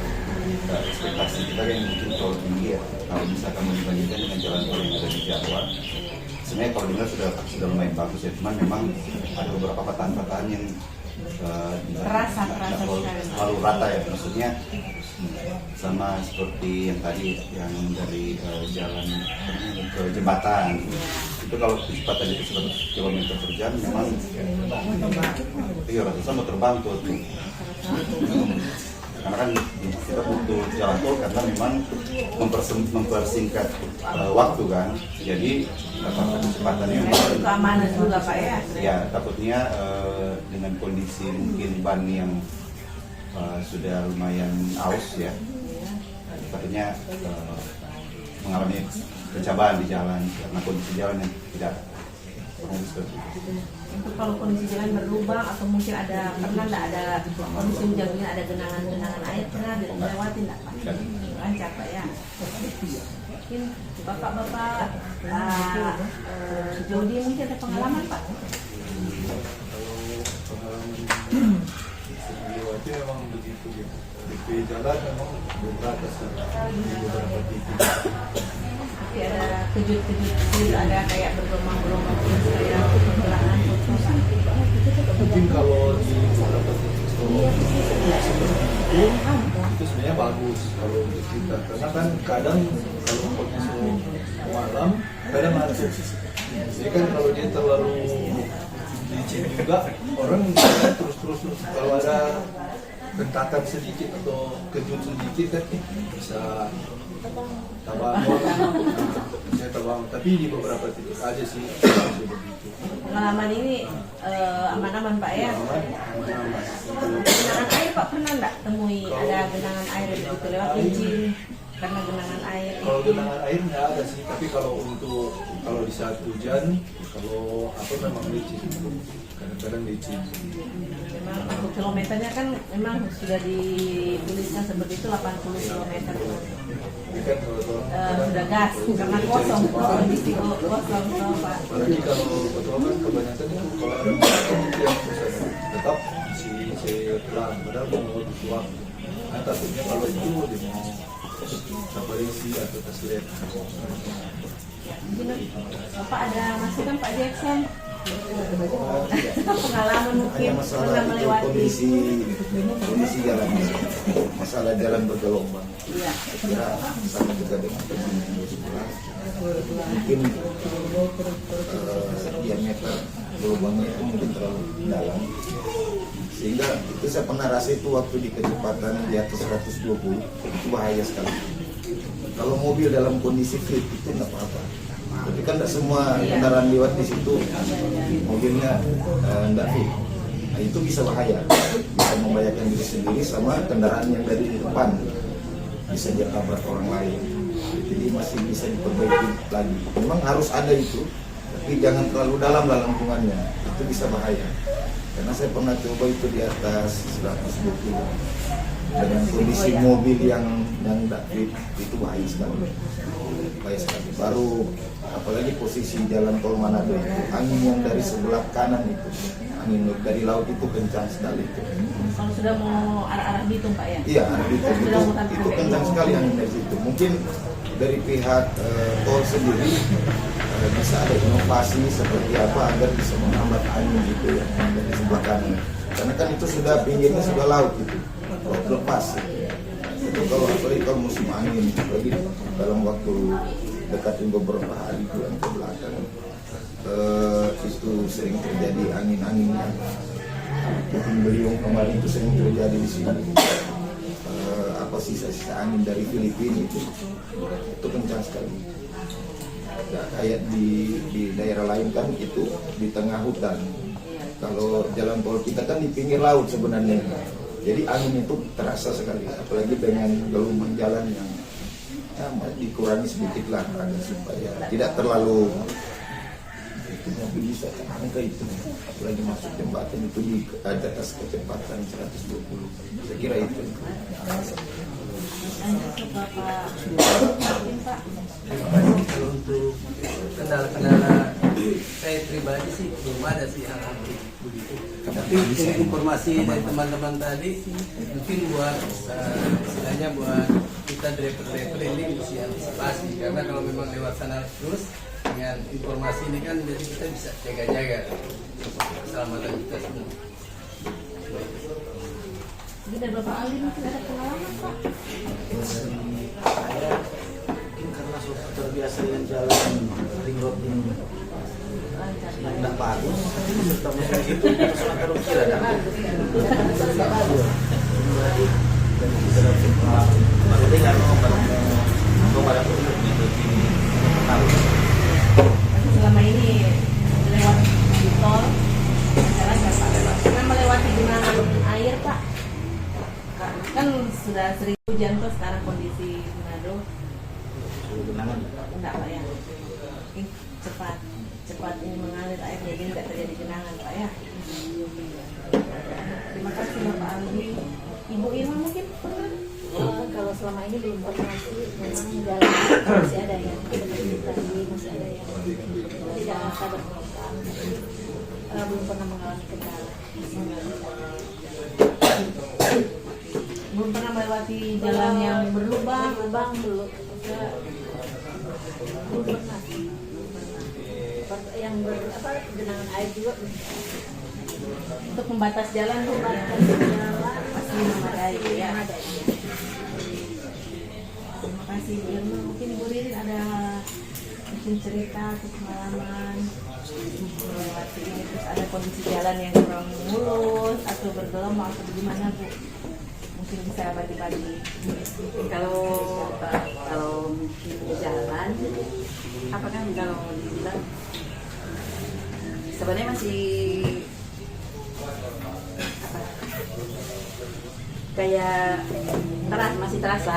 ekspektasi kita yang mungkin terlalu tinggi ya. Kalau misalkan mau dibandingkan dengan jalan tol yang ada di Jawa, sebenarnya kalau dengar sudah lumayan bagus ya. Cuman memang ada beberapa patahan-patahan yang terasa terlalu rata ya. Maksudnya sama seperti yang tadi yang dari jalan ke jembatan itu kalau kecepatan itu 100 km per jam memang ratusan mau terbang tuh. Karena kan kita butuh jalan tol karena memang mempersingkat waktu kan. Jadi kecepatannya keamanan juga Pak ya. Ya takutnya dengan kondisi mungkin ban yang sudah lumayan aus ya, takutnya mengalami pencobaan di jalan karena kondisi jalan yang tidak seperti itu. Untuk kalau kondisi jalan berlubang atau mungkin pernah nggak ada kondisi hujan ada genangan air, pernah dilewati nggak Pak? Lancar Pak ya. Mungkin bapak-bapak Jody mungkin ada pengalaman Pak? Itu memang begitu gitu. Di jalan memang beberapa titik. Tapi ada kejut-kejut, ada kayak bergelombang-gelombang kayak perlahan Mungkin kalau di beberapa titik seperti itu sebenarnya bagus kalau untuk kita, karena kan kadang kalau kondisi malam kadang macet. Jadi kan kalau dia terlalu licin juga, orang terus kalau ada bentakan sedikit atau kejut sedikit kan bisa terbang. Tapi di beberapa titik aja sih begitu. Pengalaman ini aman-aman Pak ya. Genangan air Pak pernah nggak temui ada genangan air begitu lewat licin karena genangan air? Kalau genangan air nggak ada sih, tapi kalau di saat hujan, kalau memang licin, kadang-kadang licin. Memang untuk kilometernya kan memang sudah dituliskan seperti itu 80 km. Kan Sudah gas karena kosong, kondisi kosong Pak. Apalagi kalau betul kan kebanyakan itu kalau ada yang tetap si pelan, padahal mau butuh waktu. Nah takutnya kalau itu dia mau sabarisi atau taslihat. Bapak ada masukan Pak Jackson? Pengalaman mungkin hanya masalah pernah itu melewati kondisi jalan, masalah jalan bergelombang. Iya. Kira sama juga dengan sebelah mungkin diameter gelombangnya itu mungkin terlalu dalam, sehingga itu saya pernah rasa itu waktu di kecepatan di atas 120 itu bahaya sekali. Kalau mobil dalam kondisi fit itu nggak apa-apa, tapi kan tidak semua kendaraan lewat di situ mobilnya nggak fit. Nah, itu bisa bahaya, bisa membahayakan diri sendiri sama kendaraan yang dari depan, bisa tabrak orang lain. Jadi masih bisa diperbaiki lagi. Memang harus ada itu, tapi jangan terlalu dalam lengkungannya, itu bisa bahaya. Karena saya pernah coba itu di atas 120 dengan kondisi mobil yang tidak fit, itu bahaya sekali. Bahaya sekali. Baru apalagi posisi jalan tol Manado itu, angin yang dari sebelah kanan itu, angin dari laut itu kencang sekali itu. Kalau sudah mau arah-arah Bitung Pak ya? Iya, arah Bitung itu kencang sekali angin dari situ. Mungkin dari pihak tol sendiri bisa ada inovasi seperti apa agar bisa menghambat angin gitu ya dari sebelah kanan. Karena kan itu sudah pinggirnya sudah laut gitu, laut lepas. Itu kalau apalagi kalau musim angin, apalagi dalam waktu dekatin beberapa hari bulan ke belakang, itu sering terjadi angin-angin yang puting beliung kemarin itu sering terjadi di sini. Sisa-sisa angin dari Filipina itu kencang sekali. Nah, kayak di daerah lain kan itu di tengah hutan. Kalau jalan tol kita kan di pinggir laut sebenarnya. Jadi angin itu terasa sekali, apalagi dengan gelombang jalan yang dikurangi sedikit lah agar supaya tidak terlalu itu mobil bisa angka itu, apalagi masuk jembatan itu di atas kecepatan 120. Saya kira itu. Kalau untuk kendala-kendala saya pribadi sih belum ada sih hal-hal begitu. Tapi informasi dari teman-teman tadi mungkin buat istilahnya buat kita driver-driver ini mesti antisipasi, karena kalau memang lewat sana terus dengan informasi ini kan jadi kita bisa jaga-jaga keselamatan kita semua. Jadi dari Bapak Ali mungkin ada pengalaman Pak? Saya mungkin karena sudah terbiasa dengan jalan ring road ini yang tidak bagus, serta mungkin itu sudah terukir ada. Dan kita dapat pengalaman baru dengar baru begini tahu. Selama ini lewat di tol, jalan nggak Pak? Karena melewati genangan air Pak. Kan sudah sering hujan tuh sekarang kondisi Manado. Genangan. Enggak Pak ya? Mungkin cepat ini mengalir air jadi tidak terjadi genangan Pak ya. Terima kasih Bapak Ali. Ibu Irma mungkin pernah? Kalau selama ini belum pernah sih, memang jalan masih ada yang tadi masih ada yang tidak merasa bergelombang, belum pernah mengalami kendala. Belum pernah melewati jalan yang berlubang belum pernah sih. Yang genangan air juga belum. untuk membatas jalan tuh Pak. Masih memadai ya. Terima kasih Bu Irma. Mungkin Ibu Ririn ada mungkin cerita atau pengalaman melewati ini, terus ada kondisi jalan yang kurang mulus atau bergelombang atau bagaimana Bu? Mungkin bisa bagi-bagi. Kalau mungkin jalan, apa kan kalau dibilang sebenarnya masih kayak masih terasa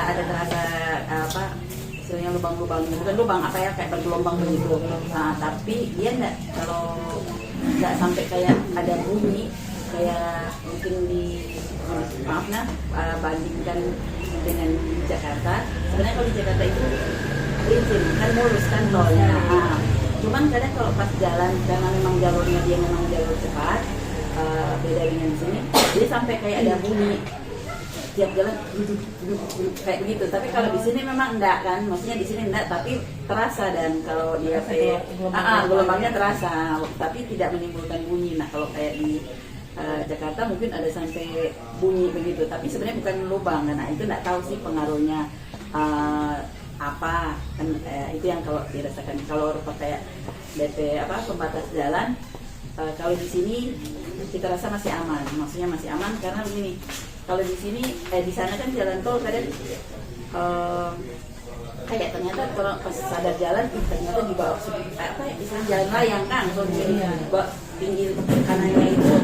istilahnya lubang-lubang, bukan lubang kayak bergelombang begitu. Nah, tapi dia nggak sampai kayak ada bunyi kayak mungkin bandingkan dengan Jakarta. Sebenarnya kalau di Jakarta itu licin kan, mulus kan tolnya. Cuman kadang kalau pas jalan karena memang jalurnya dia memang jalur cepat, beda dengan di sini, jadi sampai kayak ada bunyi tiap jalan kayak begitu. Tapi kalau di sini memang enggak kan, maksudnya di sini enggak, tapi terasa. Dan kalau dia gelombangnya terasa, tapi tidak menimbulkan bunyi. Nah kalau kayak di Jakarta mungkin ada sampai bunyi begitu, tapi sebenarnya bukan lubang. Nah itu enggak tahu sih pengaruhnya apa kan, itu yang kalau dirasakan. Kalau kayak DP pembatas jalan kalau di sini kita rasa masih aman, maksudnya masih aman karena begini, kalau di sini di sana kan jalan tol kadang kayak ternyata kalau pas sadar jalan ternyata di bawah apa ya, misalnya jalan layang kan, kalau di bawah pinggir kanannya itu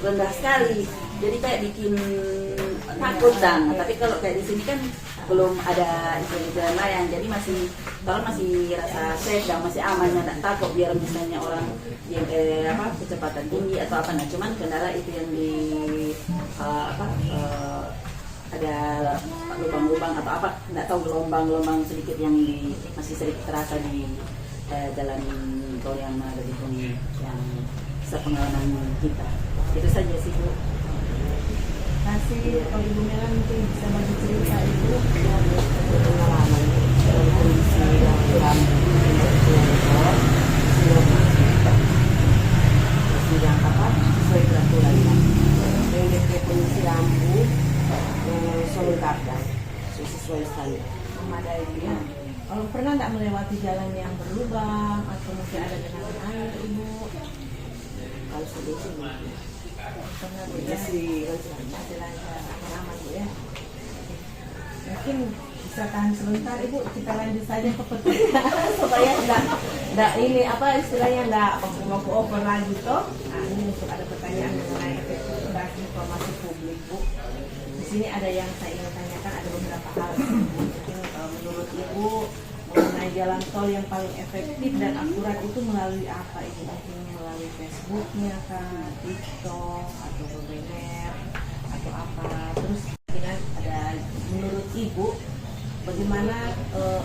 rendah sekali, jadi kayak bikin takut dan. Tapi kalau kayak di sini kan belum ada jalan layang, jadi masih rasa safe dan masih aman, nggak takut biar misalnya orang yang kecepatan tinggi atau apa. Nah cuman kendala itu yang di ada lubang-lubang atau apa, nggak tahu, gelombang-gelombang sedikit yang masih sedikit terasa di jalan tol yang ada di sini yang sepengalaman kita. Itu saja sih Bu. Kasih kalau Ibu Mela mungkin bisa bagi cerita Ibu yang pengalaman dalam kondisi yang yang sesuai peraturan yang dari kondisi lampu selengkapnya sesuai standar memadai ya. Kalau pernah nggak melewati jalan yang berlubang atau mungkin ada genangan air Ibu? Kalau sudah sih pernah Bu ya? Masih lancar, aman Bu ya. Mungkin bisa tahan sebentar Ibu, kita lanjut saja ke pertanyaan supaya enggak ini apa istilahnya enggak mampu over lagi toh. Nah ini untuk ada pertanyaan mengenai efektivitas informasi publik Bu. Di sini ada yang saya ingin tanyakan, ada beberapa hal. Mungkin menurut Ibu mengenai jalan tol yang paling efektif dan akurat itu melalui apa Ibu? Mungkin melalui Facebooknya kah, TikTok atau Google Map atau apa? Terus ada menurut Ibu bagaimana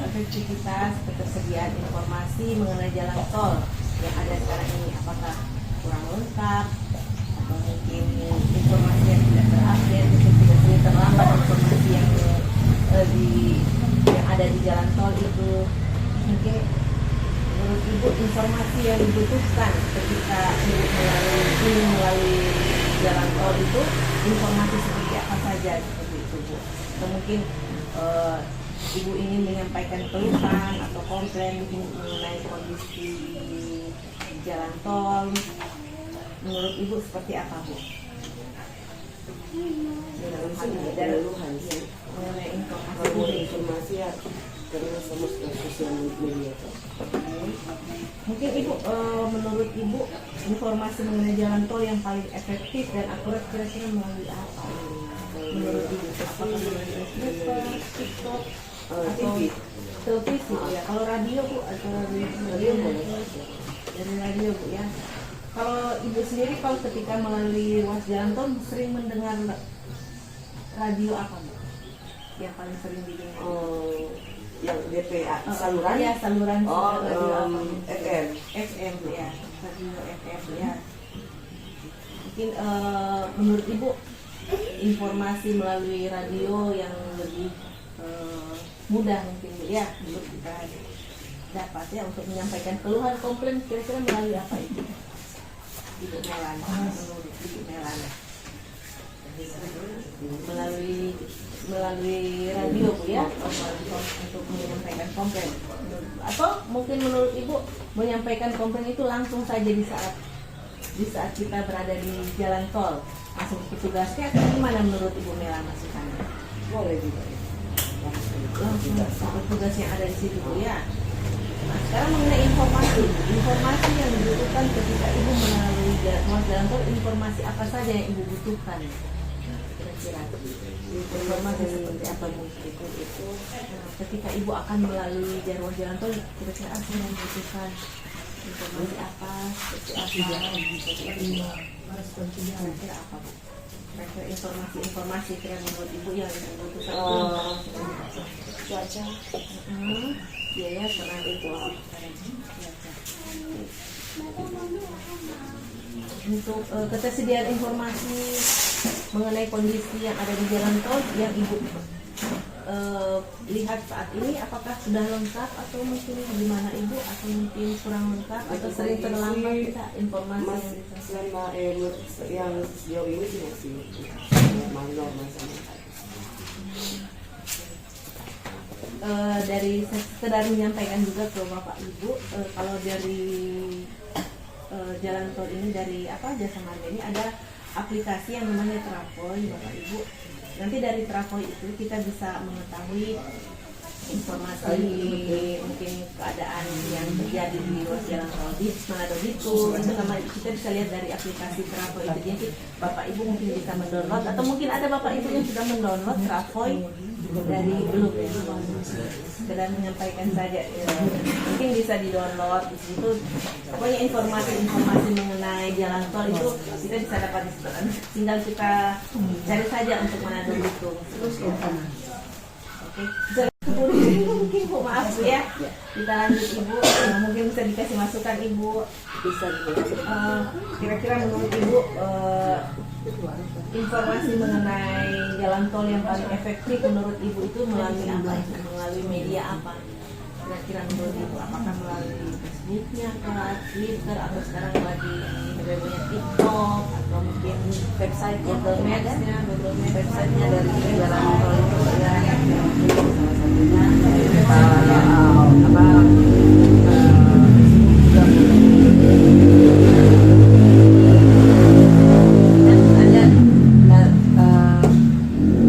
efektivitas ketersediaan informasi mengenai jalan tol yang ada sekarang ini, apakah kurang lengkap atau mungkin informasi yang tidak terupdate, tidak terlambat informasi yang ada di jalan tol itu. Mungkin menurut Ibu informasi yang dibutuhkan ketika Ibu melalui jalan tol itu informasi seperti apa saja seperti itu Bu? Atau mungkin Ibu ingin menyampaikan keluhan atau komplain mengenai kondisi di jalan tol, menurut Ibu seperti apa Bu? Mengenai informasi ya, karena sama sosial media. Mungkin Ibu menurut Ibu informasi mengenai jalan tol yang paling efektif dan akurat kira-kira melalui apa? Menurut Ibu, apakah melalui Facebook, TikTok, atau televisi ya? Kalau radio Bu, atau radio dari radio Bu ya. Kalau Ibu sendiri kalau ketika melalui ruas jalan tol sering mendengar radio apa Bu? Yang paling sering didengar? Yang DPA saluran? Ya saluran. FM ya, radio FM ya. Mungkin menurut Ibu informasi melalui radio yang lebih mudah mungkin Bu ya untuk kita dapat ya untuk menyampaikan keluhan komplain kira-kira melalui apa itu? Ibu Melana, menurut Ibu Melana melalui radio Bu ya untuk menyampaikan komplain, atau mungkin menurut Ibu menyampaikan komplain itu langsung saja di saat kita berada di jalan tol langsung petugasnya atau gimana menurut Ibu Melana masukannya? boleh juga Langsung petugas yang ada di situ Bu ya. Nah, sekarang mengenai informasi yang dibutuhkan ketika Ibu melalui jalan tol, informasi apa saja yang Ibu butuhkan? Kira-kira informasi seperti apa Bu? Itu ketika Ibu akan melalui jalan tol, kira-kira apa yang dibutuhkan? Informasi apa? Seperti apa? Kira-kira apa Bu? Kira-kira informasi kira menurut Ibu yang dibutuhkan? cuaca Iya ya, karena itu untuk ketersediaan informasi mengenai kondisi yang ada di jalan tol yang Ibu lihat saat ini, apakah sudah lengkap atau mungkin gimana Ibu, atau mungkin kurang lengkap atau sering terlambat kita informasi selama yang sejauh ini sih masih normal sama dari sekedar menyampaikan juga ke Bapak Ibu, kalau dari jalan tol ini dari Jasa Marga ini ada aplikasi yang namanya Travoy, Bapak Ibu. Nanti dari Travoy itu kita bisa mengetahui informasi mungkin keadaan yang terjadi di ruas jalan tol di Manado Bitung. Itu sama kita bisa lihat dari aplikasi Travoy itu. Jadi Bapak Ibu mungkin bisa mendownload, atau mungkin ada Bapak Ibu yang sudah mendownload Travoy dari belum ya, sekedar menyampaikan saja ya. Mungkin bisa di-download di situ. Pokoknya informasi mengenai jalan tol itu kita bisa dapat di situ. Tinggal kita cari saja untuk Manado Bitung. Terus oke. Mungkin Bu, maaf Bu ya. Kita lanjut Ibu. Mungkin bisa dikasih masukan Ibu. Bisa Kira-kira menurut Ibu informasi mengenai jalan tol yang paling efektif menurut Ibu itu melalui apa? Melalui media apa? Kira-kira menurut Ibu apakah melalui Facebooknya, Twitter, atau sekarang lagi webnya TikTok, atau mungkin website Google Maps-nya, website-nya dari jalan tol itu ya.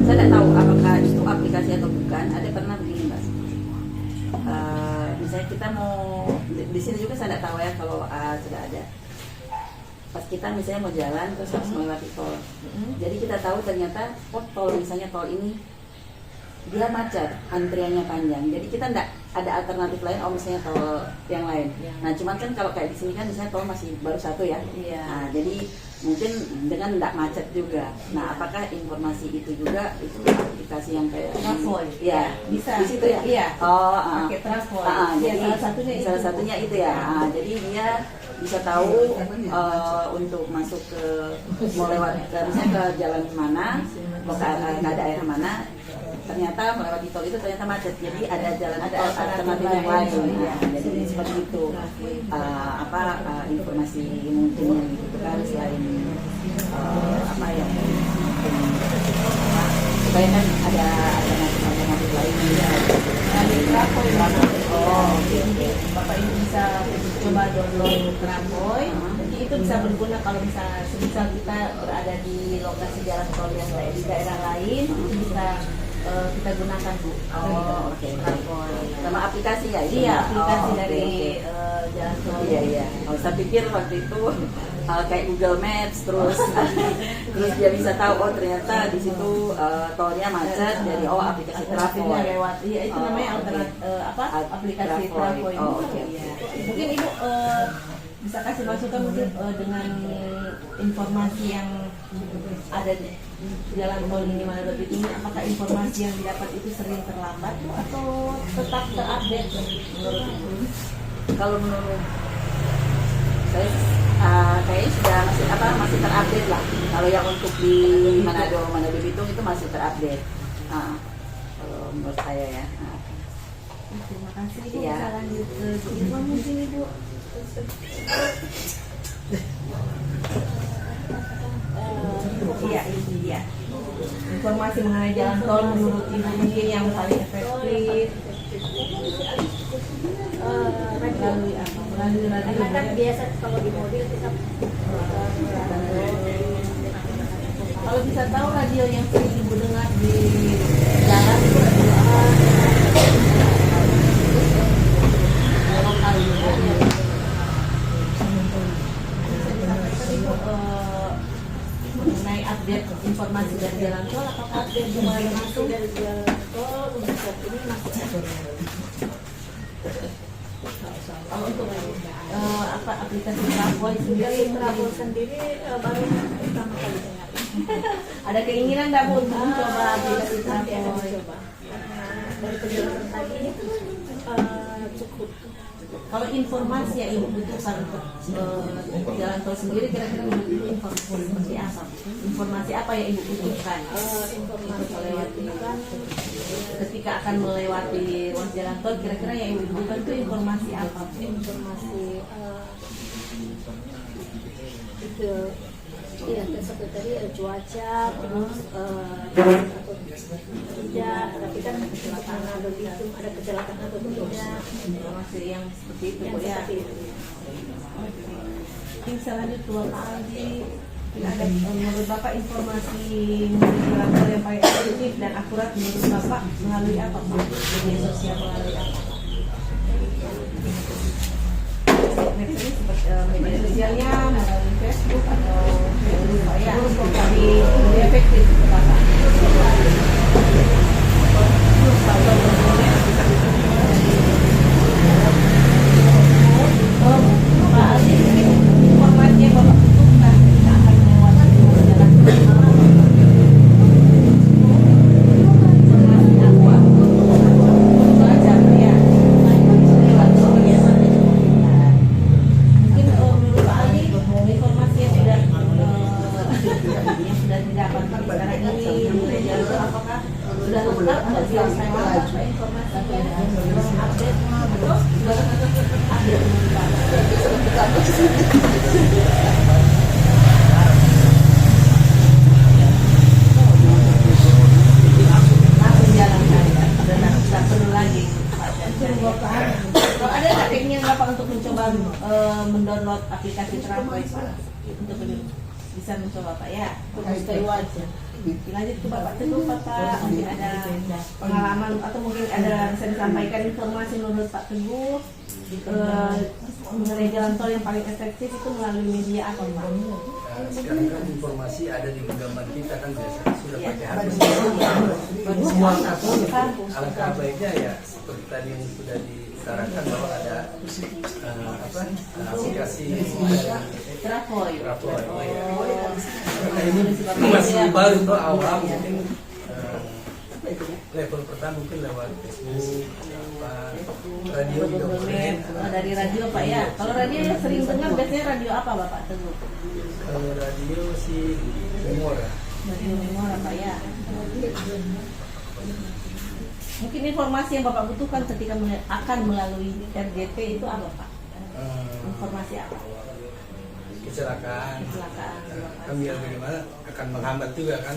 Saya tidak tahu apakah itu aplikasi atau bukan. Ada pernah begini Mbak, misalnya kita mau di sini juga saya tidak tahu ya kalau sudah ada. Pas kita misalnya mau jalan terus harus melewati tol, jadi kita tahu ternyata tol misalnya tol ini dia macet, antriannya panjang. Jadi kita tidak ada alternatif lain, misalnya tol yang lain. Nah, cuman kan kalau kayak di sini kan misalnya tol masih baru satu ya. Nah, jadi mungkin dengan tidak macet juga. Nah, apakah informasi itu juga itu aplikasi yang kayak Travoy? Ya, Bisa. di situ ya. Iya. Pakai Travoy. jadi salah satunya itu. ya. Jadi dia bisa tahu untuk masuk ke mau lewat misalnya ke jalan mana, mau ke daerah mana. Ternyata melewati tol itu ternyata macet, jadi ada jalan alternatif yang lain. Jadi seperti itu informasi mungkin yang gitu kan, selain yang supaya kan ada alternatif lain ya. Travoy. Bapak Ibu bisa coba download Travoy. Jadi itu bisa berguna kalau misal kita berada di lokasi jalan tol yang kayak di daerah lain, itu bisa kita gunakan Bu. Oke. Sama aplikasi ya? Iya, aplikasi dari jalan tol. Iya. Saya pikir waktu itu kayak Google Maps terus dia bisa tahu ternyata di situ tolnya macet, jadi aplikasi Travoy lewat. Iya, itu namanya aplikasi Travoy. Mungkin Ibu bisa kasih masukan mungkin dengan informasi yang ada di jalan tol ini Manado Bitung, apakah informasi yang didapat itu sering terlambat atau tetap terupdate menurut Ibu? Kalau menurut saya kayaknya sudah masih terupdate lah. Kalau yang untuk di Manado Bitung itu masih terupdate. Kalau menurut saya ya. Terima kasih Ibu. Iya. Bisa lanjut ke Bu Irma mungkin Ibu. Iya. Informasi mengenai jalan tol menurut Ibu mungkin yang paling efektif melalui apa? Melalui radio. Karena kan biasa kalau di mobil kita kalau bisa tahu radio yang sering Ibu dengar di jalan itu radio apa? Lokal juga. Mengenai update informasi dari jalan tol, apakah update mulai langsung dari jalan tol untuk saat ini masih ada. kalau untuk aplikasi Travoy sendiri Travoy sendiri baru pertama kali dengar. ada keinginan nggak Bu untuk mencoba aplikasi Nanti akan Travoy? coba. Karena dari penjelasan tadi cukup. Kalau informasi yang Ibu butuhkan untuk jalan tol sendiri, kira-kira menurut Ibu informasi seperti apa? Informasi apa yang Ibu butuhkan? Informasi Melewati ketika akan melewati ruas jalan tol, kira-kira yang Ibu butuhkan itu informasi apa? Informasi itu iya seperti tadi cuaca terus tidak, tapi kan kecelakaan atau itu ada kecelakaan atau tidak Informasi yang seperti itu yang Bu, ya. seperti itu. Mungkin selanjutnya Bapak Aldi, ada menurut Bapak informasi jalan tol yang paling efektif dan akurat menurut Bapak melalui apa Pak? Media sosial melalui apa? Next ini seperti media sosialnya melalui Facebook atau Facebook Pak ya, lebih efektif Bapak. Pak Aldi, informasi yang Bapak butuhkan ketika akan melewati jalan tol mendownload aplikasi Traveloka Pak untuk bisa mencoba Pak ya. Lanjut ke Bapak Teguh Bapak, mungkin ada pengalaman atau mungkin ada bisa disampaikan informasi menurut Pak Teguh mengenai jalan tol yang paling efektif itu melalui media apa Pak? Sekarang kan informasi ada di genggaman kita kan biasa sudah pakai HP. Semua alangkah baiknya ya seperti tadi yang sudah disarankan bahwa ada aplikasi Traveloka. Karena ini masih baru tuh awal mungkin level pertama mungkin lewat Facebook, radio juga boleh. Dari radio Pak ya. Kalau radio yang sering dengar biasanya radio apa Bapak Teguh? Kalau radio sih Memora. Radio Memora Pak ya. Mungkin informasi yang Bapak butuhkan ketika akan melalui RGP itu apa Pak? Informasi apa? Kecelakaan. Kan biar bagaimana akan menghambat juga kan.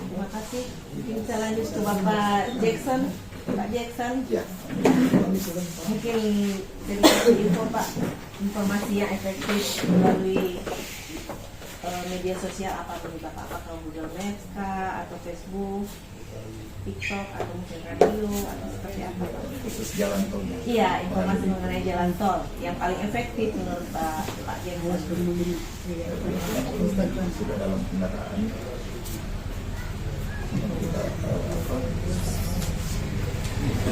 Terima kasih. Mungkin bisa lanjut ke Bapak Jackson. Pak Jackson. Ya. Mungkin dari info Pak, informasi yang efektif melalui media sosial apa menurut Bapak? Apakah Google Maps kah, atau Facebook, TikTok, atau mungkin radio, atau seperti apa Pak? Khusus jalan tol. Iya, informasi mengenai jalan tol yang paling efektif menurut Pak Jackson. Sudah dalam kendaraan kita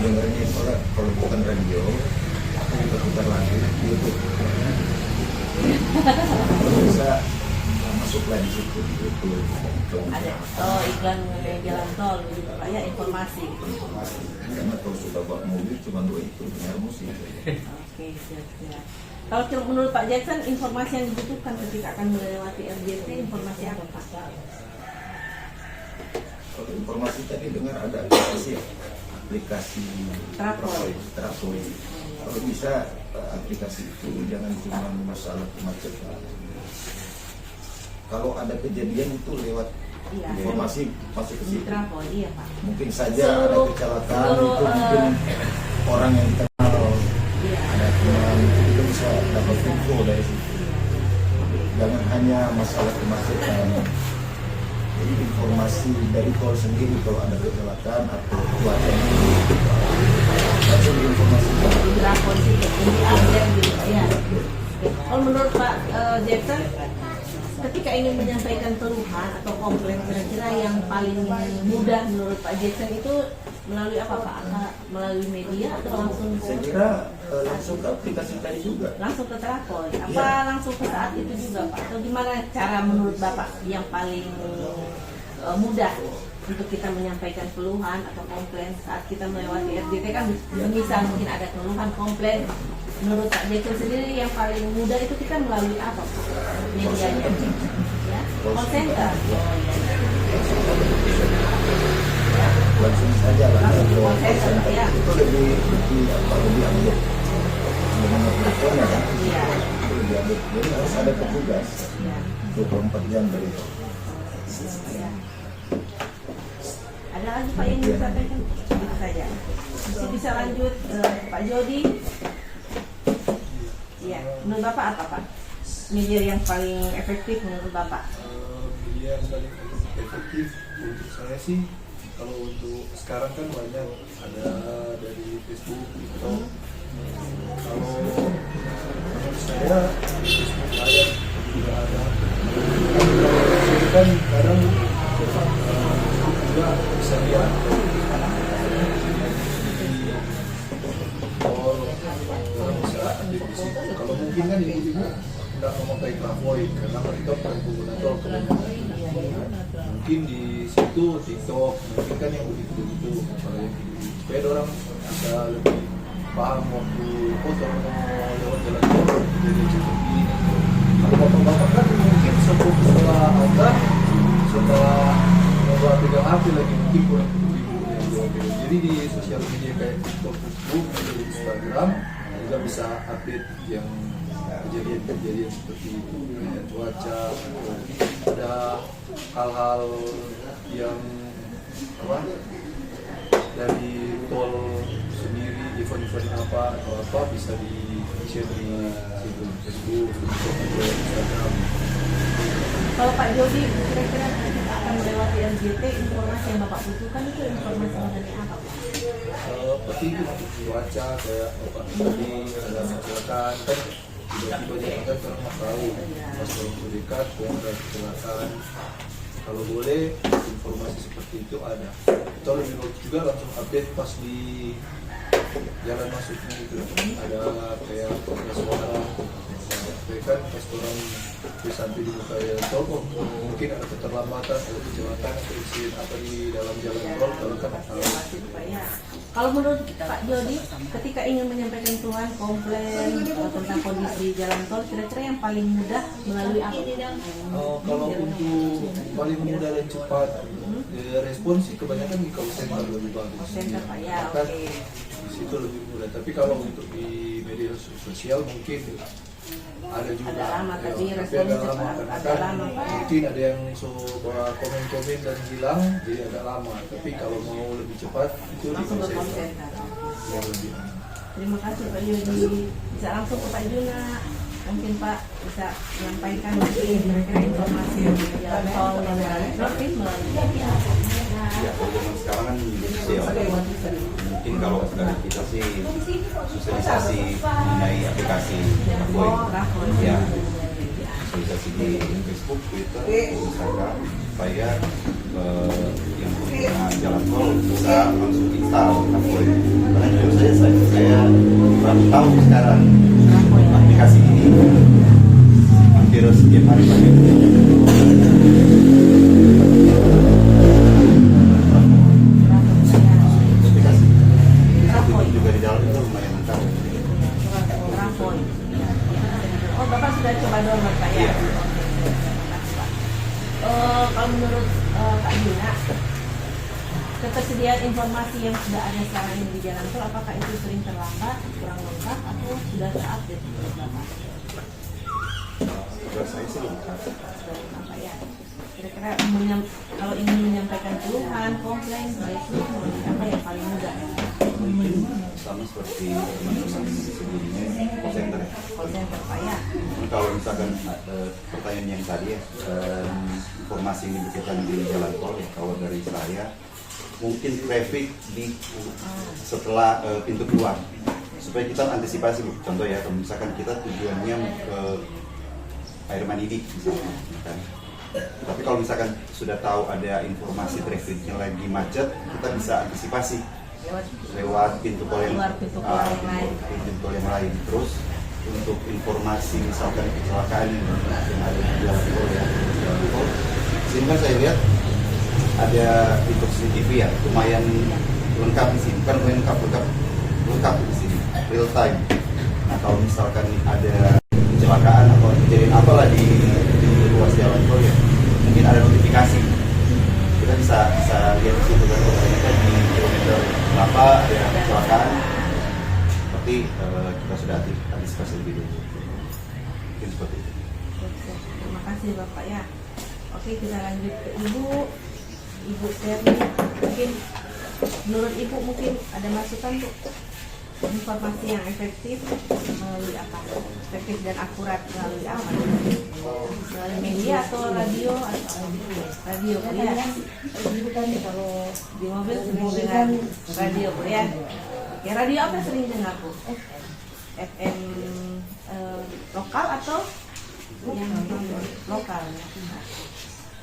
dengarnya kalau bukan radio kita putar lagi YouTube bisa masuklah di situ di YouTube Ada iklan mengenai jalan tol begitu Pak ya, informasi. karena kalau sudah bawa mobil cuma dua itu dengar musik. Oke, siap. Kalau menurut Pak Jackson, informasi yang dibutuhkan ketika akan melewati RJT, informasi apa Pak? Kalau informasi tadi dengar ada aplikasi Traveloka. Kalau bisa aplikasi itu jangan cuma masalah kemacetan. Kalau ada kejadian itu lewat informasi masuk ke situ. Traveloka, iya Pak. Mungkin saja ada kecelakaan itu mungkin orang yang kenal, ada teman itu bisa dapat info dari situ. Jangan hanya masalah kemacetan. Jadi informasi dari tol sendiri kalau ada kecelakaan atau cuaca langsung informasikan. Traveloka sih, ini update gitu ya. Kalau menurut Pak Jackson, ketika ingin menyampaikan keluhan atau komplain kira-kira yang paling mudah menurut Pak Jackson itu melalui apa Pak? Melalui media atau langsung? Saya kira langsung ke aplikasi tadi juga. Langsung ke Traveloka? Apa langsung ke saat itu juga Pak? Atau gimana cara menurut Bapak yang paling mudah untuk kita menyampaikan keluhan atau komplain saat kita melewati RJT kan misal mungkin ada keluhan komplain, menurut Pak Jackson sendiri yang paling mudah itu kita melalui apa Pak? Medianya ya? Call center. Langsung saja lah Call center ya. itu lebih update dengan teleponnya kan. Iya. Itu lebih update. Jadi harus ada petugas 24 jam dari itu. Ya. Ada lagi Pak yang disampaikan? Itu saja. Masih bisa lanjut Pak Jody. Iya, menurut Bapak apa Pak? Media yang paling efektif menurut Bapak? Media yang paling efektif untuk saya sih, kalau untuk sekarang kan banyak ada dari Facebook, TikTok. Kalau menurut saya Facebook ada juga ada. Kalau kan kadang juga bisa lihat orang bisa update di situ. Kalau mungkin kan ibu-ibu tidak memakai travoid karena mereka bukan pengguna tol kebanyakan. Mungkin di situ TikTok, mungkin kan yang begitu kalau yang di supaya orang bisa lebih paham waktu orang mau lewat jalan tol jadi seperti ini. Kalau bapak-bapak kan mungkin setelah ada setelah membuat pegang HP lagi mungkin kurang ibu yang jawab. Jadi di sosial media kayak TikTok, Facebook, Instagram juga bisa update yang kejadian-kejadian seperti itu, kayak cuaca, ada hal-hal yang apa dari tol sendiri, event-event apa atau apa bisa di share di situ Facebook, Instagram. Kalau Pak Jody kira-kira kita akan melewati RJT, informasi yang Bapak butuhkan itu informasi mengenai apa Pak? Seperti itu cuaca kayak apa tadi ada kecelakaan kan tiba-tiba jalan kan orang nggak tahu pas waktu dekat ada kecelakaan. Kalau boleh informasi seperti itu ada. Atau lebih bagus juga langsung update pas di jalan masuknya itu ada kayak suara kan pas orang sampai di muka jalan tol mungkin ada keterlambatan atau kecelakaan atau insiden apa di dalam jalan tol kalau kan Kalau menurut Pak Jody, ketika ingin menyampaikan keluhan, komplain tentang kondisi jalan tol, kira-kira yang paling mudah melalui apa? Kalau untuk paling mudah dan cepat respon sih kebanyakan di call center lebih bagus. Call center Pak ya, Kan oke. di situ lebih mudah. Tapi kalau untuk di media sosial mungkin ada juga. Agak lama tapi tapi responnya agak lama cepat, karena agak kan lama Pak. mungkin ada yang komen-komen dan hilang jadi agak lama. Tapi kalau mau lebih cepat itu di Langsung call ke call center center. yang lebih. Terima kasih Pak Jody. Bisa langsung ke Pak Juna. Mungkin Pak bisa menyampaikan mungkin kira-kira informasi jalan tol yang melalui media. Ya, kalau zaman sekarang kan mungkin kalau dari kita sih sosialisasi mengenai aplikasi Travoid, ya sosialisasi di Facebook, Twitter, Instagram, supaya yang pengguna jalan tol bisa langsung install Travoid. Karena jujur saya baru tahu sekarang aplikasi ini hampir setiap hari pakai. Juga di dalam itu lumayan lengkap. Travoid. Oh Bapak sudah coba download Pak ya? Iya. Kalau menurut Pak Juna, ketersediaan informasi yang sudah ada sekarang ini di jalan tol, apakah itu sering terlambat, kurang lengkap, atau sudah terupdate menurut Bapak? Menurut saya sih lengkap. Sudah lengkap ya. Kira-kira kalau ingin menyampaikan keluhan, komplain, baiknya apa yang paling mudah? Sama seperti teman-teman sebelumnya call center ya. Call center Pak ya. Kalau misalkan pertanyaan yang tadi ya, informasi yang dibutuhkan di jalan tol ya, kalau dari saya mungkin traffic di setelah pintu keluar supaya kita antisipasi. Contoh ya, kalau misalkan kita tujuannya ke Air Manidi misalnya, kan? Tapi kalau misalkan sudah tahu ada informasi trafficnya lagi macet, kita bisa antisipasi lewat pintu tol yang lain. Terus untuk informasi misalkan kecelakaan yang ada di jalan tol ya, sini kan saya lihat ada fitur CCTV ya, lumayan lengkap di sini, kan lengkap di sini, real time. Nah kalau misalkan ada kecelakaan atau kejadian apalah di ruas jalan tol ya, mungkin ada notifikasi, kita bisa lihat di situ kan, ternyata di kilometer berapa ada kecelakaan, seperti kita sudah antisipasi lebih dulu. Mungkin seperti itu. Terima kasih Bapak ya. Oke, kita lanjut ke Ibu Sherly. Mungkin menurut Ibu mungkin ada masukan Bu informasi yang efektif melalui apa? Efektif dan akurat melalui apa? Melalui media atau radio atau radio ya? Bukan kalau Di mobil sering dengar radio ya? Ya radio apa yang sering dengar Bu? FM lokal atau yang lokal?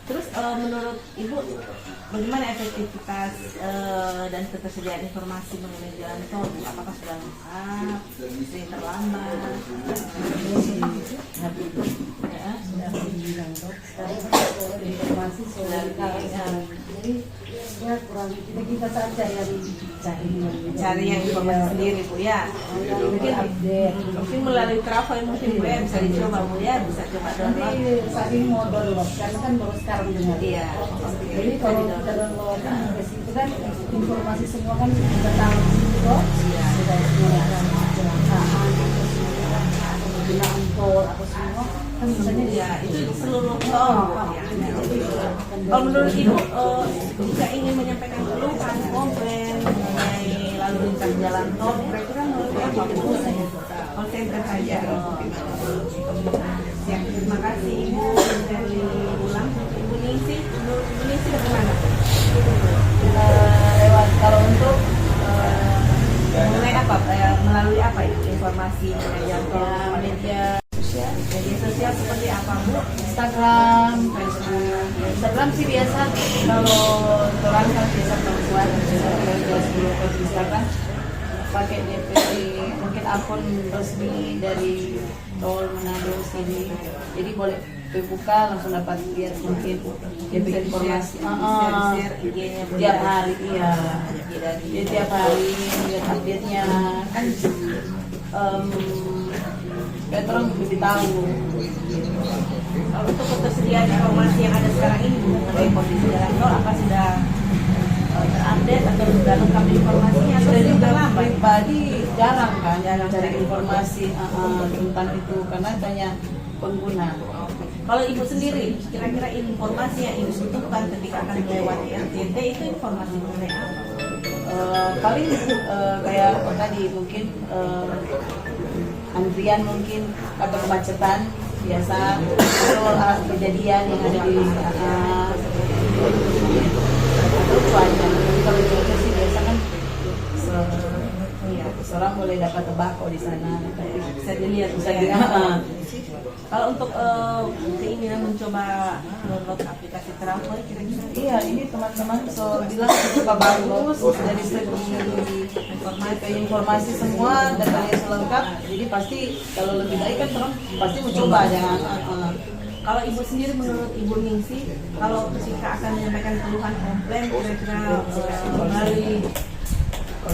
Terus menurut Ibu bagaimana efektivitas dan ketersediaan informasi mengenai jalan tol? Apakah sudah lengkap, sering terlambat? Ya, informasi soal jadi ya kurang kita saja yang cari yang informasi sendiri Bu ya. Mungkin melalui travel mungkin Bu ya bisa dicoba Bu ya, bisa coba download. saking mau download karena kan baru sekarang dengar. Iya. Jadi kalau kita download ke situ kan informasi semua kan tentang situ, sudah semua kecelakaan, penggunaan tol apa semua kan misalnya Ya, itu seluruh tol yang ada. Kalau menurut Ibu, jika ingin menyampaikan keluhan, komplain mengenai lalu lintas jalan tol, kira-kira menurut apa? Call center saja. Ya, terima kasih Ibu dari Ulang. Ibu Ningsi, menurut Ibu Ningsi bagaimana? lewat kalau untuk Mengenai apa? Melalui apa itu informasi mengenai jalan tol? media Media sosial seperti apa Bu? Instagram, Facebook. Instagram sih biasa kalau orang kan biasa perempuan kalau Instagram pakai DP mungkin akun resmi dari tol Manado sini. Jadi boleh buka langsung dapat lihat mungkin DP informasi. Share IG-nya Tiap hari iya. Jadi tiap hari lihat update-nya kan kayak orang lebih tahu. Kalau untuk ketersediaan informasi yang ada sekarang ini mengenai kondisi jalan tol, apa sudah terupdate atau sudah lengkap informasinya atau Saya sudah juga lambat? pribadi jarang kan cari informasi tentang itu karena banyak pengguna. Kalau Ibu sendiri, kira-kira informasi yang Ibu butuhkan ketika akan melewati RJT itu informasi mengenai apa? Paling kayak tadi mungkin antrian mungkin atau kemacetan biasa atau kejadian yang ada di atau cuaca. Kalau cuaca sih biasa kan seorang boleh dapat tembakau di sana. Bisa dilihat, Bisa ya. dilihat. Kalau untuk keinginan mencoba download aplikasi travel, kira-kira Iya, ini teman-teman bilang suka bagus dari segi informasi semua datanya selengkap. Jadi pasti kalau lebih baik kan orang pasti mencoba jangan. Kalau Ibu sendiri menurut Ibu Ningsi, kalau ketika akan menyampaikan keluhan komplain, kira-kira melalui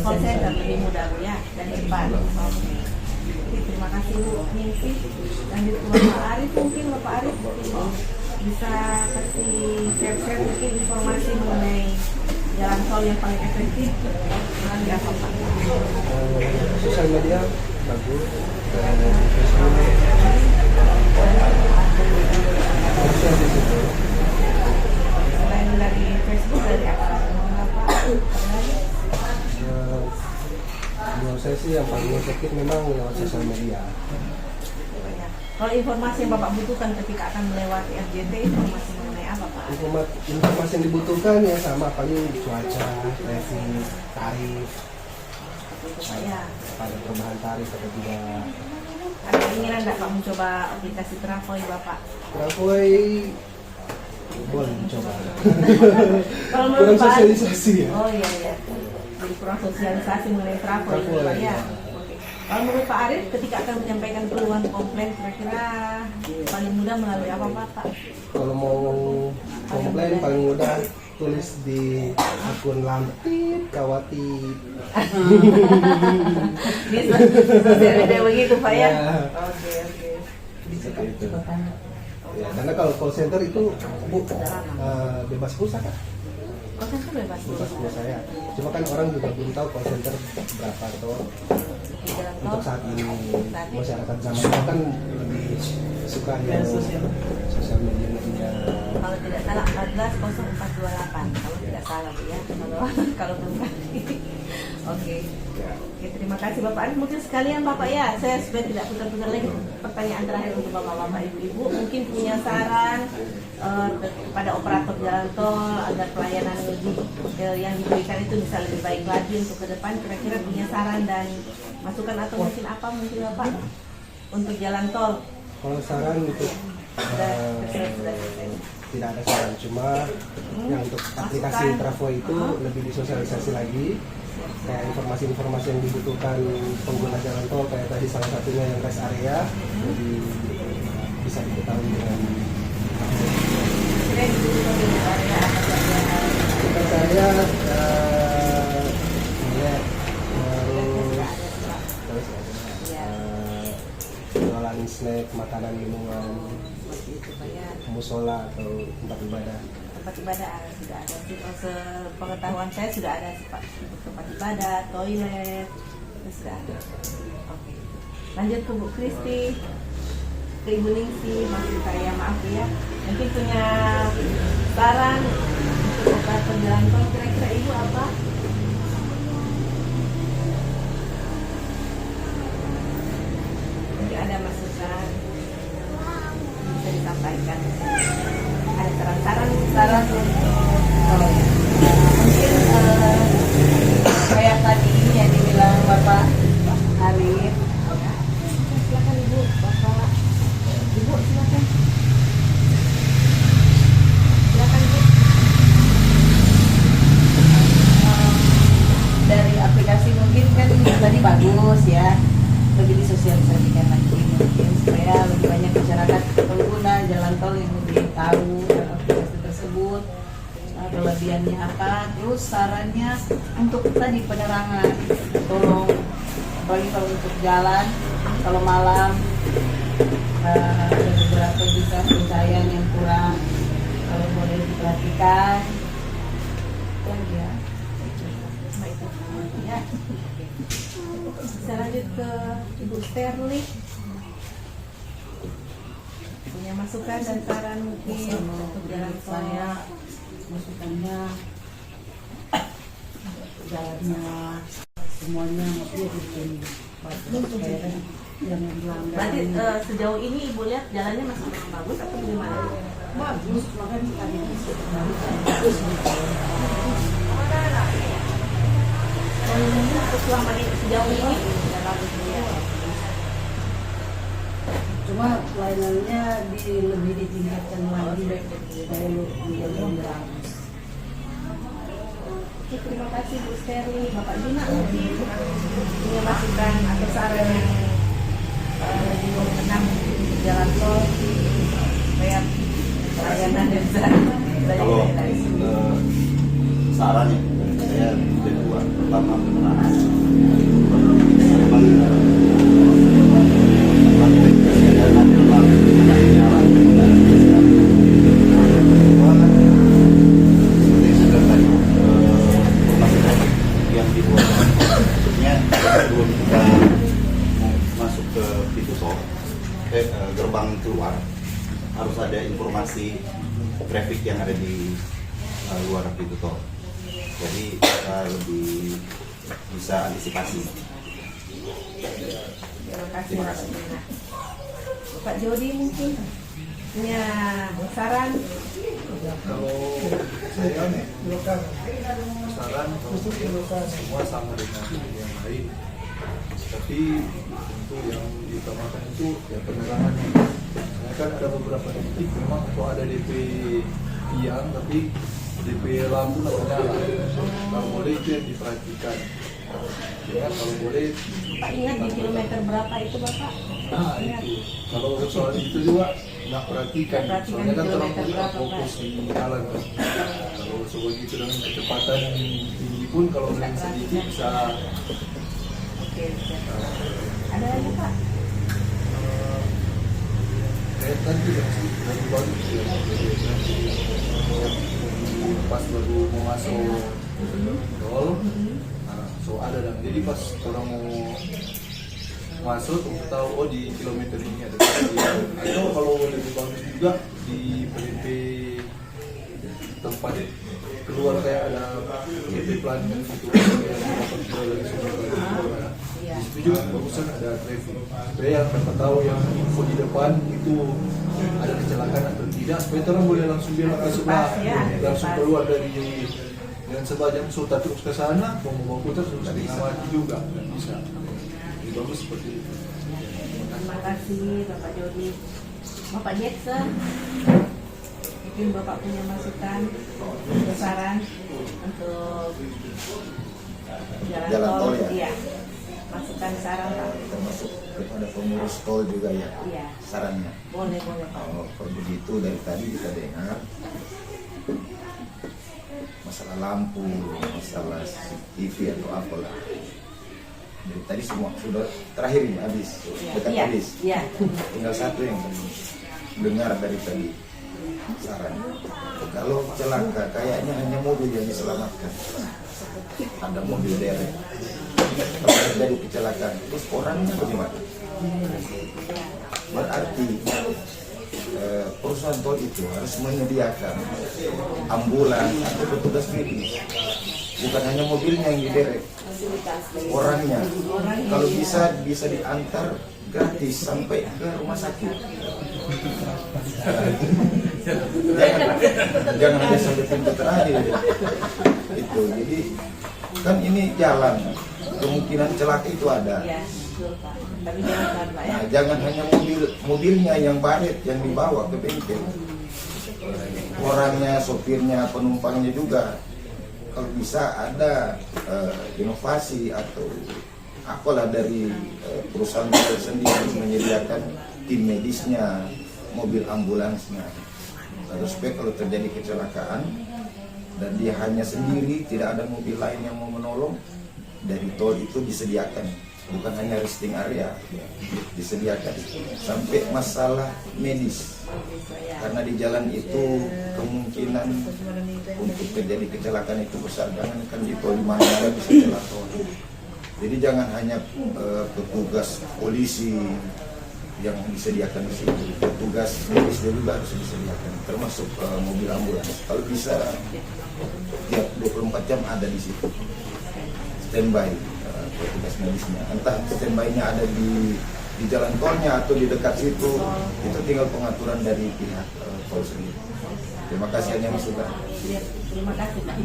call center lebih mudah Bu ya dan cepat. Oke, terima kasih Bu Ningsi. Lanjut ke Bapak Arif, mungkin Bapak Arif bisa kasih share mungkin informasi mengenai jalan tol yang paling efektif melalui apa Pak? Sosial media bagus. Sosial di situ. Selain dari Facebook, dari apa? Menurut saya sih yang paling efektif memang lewat sosial media. Kalau informasi yang Bapak butuhkan ketika akan melewati RJT, informasi mengenai apa Pak? Informasi yang dibutuhkan ya sama paling cuaca, traffic, tarif, Ya, ada perubahan tarif atau tidak. ada keinginan nggak Pak mencoba aplikasi Travoy Bapak? Travoy boleh dicoba. Kalau Kurang menurut Pak Arif- sosialisasi ya. Oh iya iya. Jadi kurang sosialisasi mengenai Travoy Travoy, Pak ya. iya. Oke. Kalau menurut Pak Arif ketika akan menyampaikan keluhan komplain kira-kira paling mudah melalui apa Pak? Kalau mau komplain paling mudah tulis di akun Lampit Kawati. Ini sosial media begitu Pak ya? Ya. Oke oke. Seperti itu. Ya, karena kalau call center itu bebas pulsa kan? Call center bebas. Bebas pulsa ya. Cuma kan orang juga belum tahu call center berapa atau Di jalan tol. untuk saat ini masyarakat zaman now kan lebih suka yang sosial media. Kalau tidak salah 140428 kalau tidak salah Bu ya. Kalau belum Oke. Oke, terima kasih Bapak. Mungkin sekalian Bapak ya, saya supaya tidak putar-putar lagi, pertanyaan terakhir untuk Bapak-bapak, Ibu-ibu, mungkin punya saran kepada operator jalan tol agar pelayanan yang diberikan itu bisa lebih baik lagi untuk ke depan. Kira-kira punya saran dan masukan atau mungkin apa mungkin Bapak untuk jalan tol? Kalau saran untuk tidak ada saran, cuma yang untuk aplikasi Travo itu lebih disosialisasi lagi, kayak informasi-informasi yang dibutuhkan pengguna jalan tol, kayak tadi salah satunya yang rest area, jadi bisa diketahui dengan kita saya melihat jualan snack, makanan, minuman, musola atau tempat ibadah. Tempat ibadah sudah ada, sepengetahuan saya sudah ada tempat ibadah, toilet, itu sudah ada. Oke. Lanjut ke Bu Kristi, ke Ibu Ningsi, maksud saya maaf ya, mungkin punya saran untuk operator jalan tol, kira-kira Ibu apa? Mungkin ada masukan bisa disampaikan. Ada saran-saran untuk Mungkin kayak tadi yang dibilang Bapak Arif, silakan Ibu, Bapak, Ibu silakan. Silakan Ibu. dari aplikasi mungkin kan tadi bagus ya, lebih disosialisasikan lagi mungkin supaya lebih banyak masyarakat pengguna jalan tol yang lebih tahu aplikasi tersebut, kelebihannya apa. Terus sarannya untuk tadi penerangan, tolong apalagi kalau untuk jalan kalau malam ada beberapa juga pencahayaan yang kurang, kalau boleh diperhatikan lagi ya. Ya. Bisa lanjut ke Ibu Sterling. Punya masukan dan saran mungkin untuk jalan tol. Saya masukannya jalannya semuanya maksudnya bikin yang Berarti sejauh ini Ibu lihat jalannya masih bagus atau bagaimana? bagus, makanya tadi Selama ini sejauh ini cuma pelayanannya lebih ditingkatkan lagi supaya lebih bagus. Oke, terima kasih Bu Sterling. Bapak Juna mungkin punya masukan atau saran yang lebih mengenang jalan tol supaya pelayanan bisa Kalau sarannya saya ada dua. Pertama memang yang dibuat maksudnya sebelum kita masuk ke pintu tol, gerbang keluar harus ada informasi traffic yang ada di luar pintu tol. Jadi kita lebih bisa antisipasi. terima kasih Bapak Juna. Bapak Jody mungkin punya saran. Kalau saya saran semua sama dengan yang lain, tapi untuk yang diutamakan itu ya penerangannya. Karena kan ada beberapa titik memang kalau ada DP tiang tapi DP lampu tak menyala. Kalau boleh itu yang diperhatikan. Ya kalau boleh. Pak ingat di kilometer berapa itu Bapak? Nah itu kalau soal itu juga nggak perhatikan. Soalnya kan terlalu kilometer fokus di jalan kan. Kalau sebegitu dengan kecepatan tinggi pun kalau naik sedikit bisa. Oke, ada lagi Pak? Kayak tadi yang bagus ya. Pas baru mau masuk tol, so ada dan jadi pas orang mau masuk untuk tahu oh di kilometer ini ada kejadian. Atau kalau lebih bagus juga di PDP tempat keluar kayak ada CP plan gitu kayak Iya. di situ juga bagusan ada traffic supaya yang dapat tahu yang info di depan itu ada kecelakaan atau tidak supaya orang boleh langsung bilang ke sebelah Ya, langsung bebas. keluar dari dengan sebanyak suruh terus ke sana mau putar terus mati juga nggak bisa. Jadi bagus seperti itu. Terima kasih Bapak Jody. Bapak Jackson, mungkin Bapak punya masukan, saran untuk Jalan jalan tol tol? ya? Iya. Masukan saran Pak? Termasuk kepada pengurus tol juga ya Iya. sarannya. Boleh Pak. Kalau begitu dari tadi kita dengar masalah lampu, masalah CCTV atau apalah. Dari tadi semua sudah terakhir ini habis, dekat Iya. habis. Iya. Tinggal satu yang dengar dari tadi saran. Kalau celaka kayaknya hanya mobil yang diselamatkan. Ada mobil derek. Kalau terjadi kecelakaan, terus orangnya bagaimana? Berarti perusahaan tol itu harus menyediakan ambulan atau petugas medis. Bukan hanya mobilnya yang diderek, orangnya. Kalau bisa diantar gratis sampai ke rumah sakit. Jangan hanya sampai pintu terakhir. Itu jadi kan ini jalan, kemungkinan celaka itu ada. Iya, betul Pak. Tapi jangan Pak ya. Nah, jangan hanya mobilnya yang baret yang dibawa ke bengkel. Orangnya, sopirnya, penumpangnya juga. Kalau bisa ada inovasi atau apalah dari perusahaan mobil sendiri menyediakan tim medisnya, mobil ambulansnya. Lalu supaya kalau terjadi kecelakaan dan dia hanya sendiri, tidak ada mobil lain yang mau menolong, dari tol itu disediakan, bukan hanya resting area, disediakan sampai masalah medis. Karena di jalan itu kemungkinan untuk terjadi kecelakaan itu besar, jangankan di tol, di mana ada bisa celaka. Jadi jangan hanya petugas polisi yang disediakan di situ, petugas medis juga harus disediakan, termasuk mobil ambulans. Kalau bisa tiap 24 jam ada di situ standby petugas medisnya. Entah standby-nya ada di jalan tolnya atau di dekat situ, itu tinggal pengaturan dari pihak tol sendiri. Terima kasih hanya masukan. Iya, terima kasih Pak.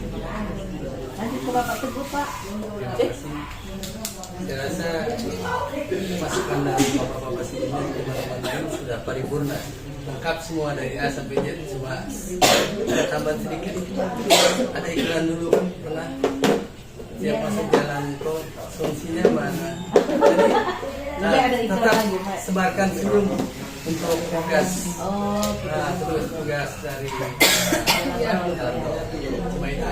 Lanjut ke Bapak Teguh Pak. Saya rasa masukan dari bapak-bapak sini teman-teman sudah paripurna, lengkap semua dari A sampai Z. Cuma ada tambahan sedikit, ada iklan dulu kan pernah tiap masuk jalan tol solusinya mana. Jadi ada iklan tetap lagi, Pak. sebarkan senyum untuk tugas. Oh, Nah, terus tugas dari jalan tol. Cuma itu.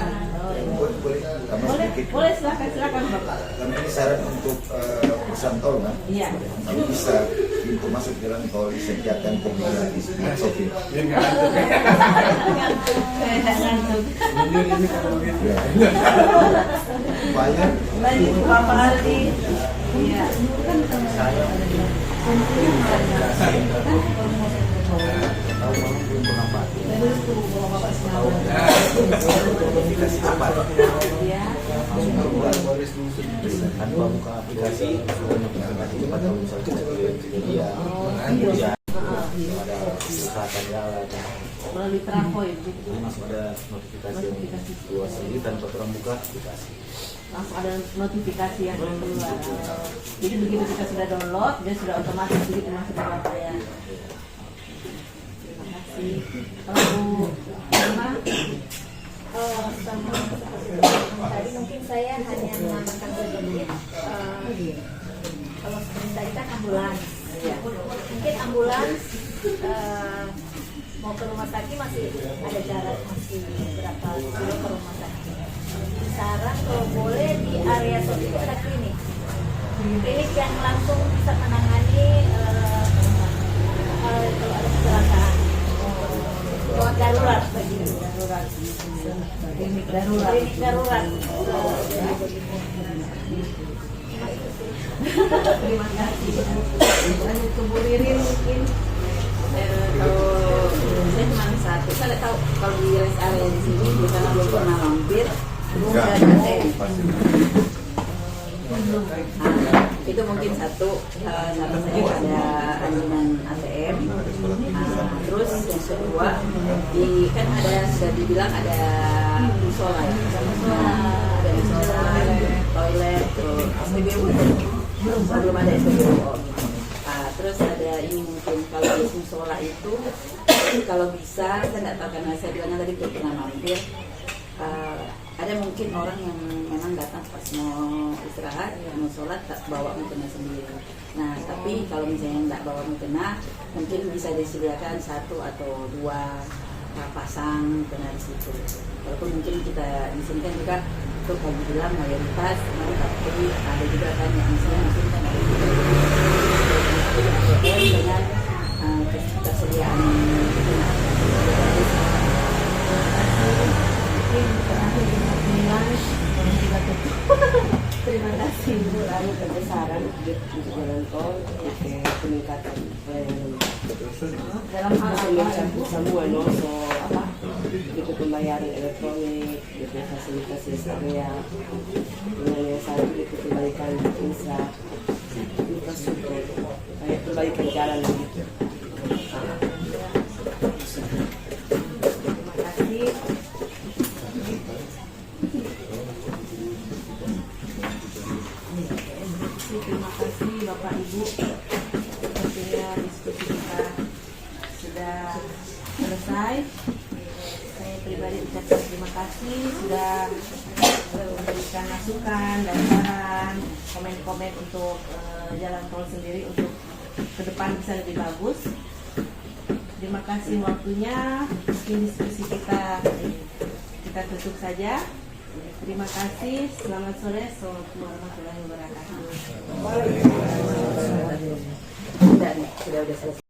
Boleh tambah boleh, sedikit. boleh silakan Bapak. Karena ini saran untuk perusahaan tol kan. Iya. Kalau bisa pintu masuk jalan tol disediakan kopi gratis buat sopir. Ngantuk. Ya. Bayar. Lanjut ke Bapak Aldi. Iya. Aplikasi cepat. Iya. Tanpa buka aplikasi, sudah notifikasi cepat kalau misalnya kejadian. Kemudian ada kesehatan jalan. Melalui trafo itu. Jadi langsung ada notifikasi yang keluar sendiri tanpa orang buka aplikasi. Langsung ada notifikasi yang keluar. Jadi begitu kita sudah download, dia sudah otomatis begitu masuk ke Bapak ya. Terima kasih. Kalau Bu Irma, Sama tadi mungkin saya hanya menambahkan sedikit. Kalau seperti tadi kan ambulans, mungkin ambulans mau ke rumah sakit masih ada jarak, masih berapa kilo ke rumah sakit. Sekarang kalau boleh di area sosial itu ada klinik yang langsung bisa menangani kalau ada kecelakaan. Darurat begitu. klinik darurat. Klinik darurat. Terima kasih. Lanjut ke Bu Ririn mungkin. Kalau saya cuma satu. Saya nggak tahu kalau di rest area di sini biasanya belum pernah mampir. Belum ada ATM. Itu mungkin satu saja ada anjuran ATM. Terus yang kedua, kan ada sudah dibilang ada musola ya, ada musola, toilet, terus SPBU belum ada SPBU. Terus ada ini mungkin kalau di musola itu kalau bisa, saya nggak tahu karena saya bilangnya tadi belum pernah mampir. Ada mungkin orang yang memang datang pas mau istirahat, mau sholat, tak bawa mukena sendiri. Nah, tapi kalau misalnya nggak bawa mukena, mungkin bisa disediakan 1 atau 2 pasang mukena di situ. Walaupun mungkin kita di sini kan juga untuk bagi bilang mayoritas, tapi ada juga kan yang misalnya mungkin kan ada dengan ketersediaan mukena. Terima kasih Bu. Lalu kebesaran untuk jalan tol peningkatan pelayanan Dalam hal apa Bu? semua so apa gitu pembayaran elektronik gitu fasilitas area dengan yang satu gitu perbaikan infrastruktur kayak perbaikan jalan gitu. Terima kasih Bapak Ibu. Sepertinya diskusi kita sudah selesai. Saya pribadi ucapkan terima kasih sudah memberikan masukan dan saran, komen-komen untuk jalan tol sendiri untuk ke depan bisa lebih bagus. Terima kasih waktunya. Mungkin diskusi kita tutup saja. Terima kasih. Selamat sore. Assalamualaikum warahmatullahi wabarakatuh. Sudah selesai.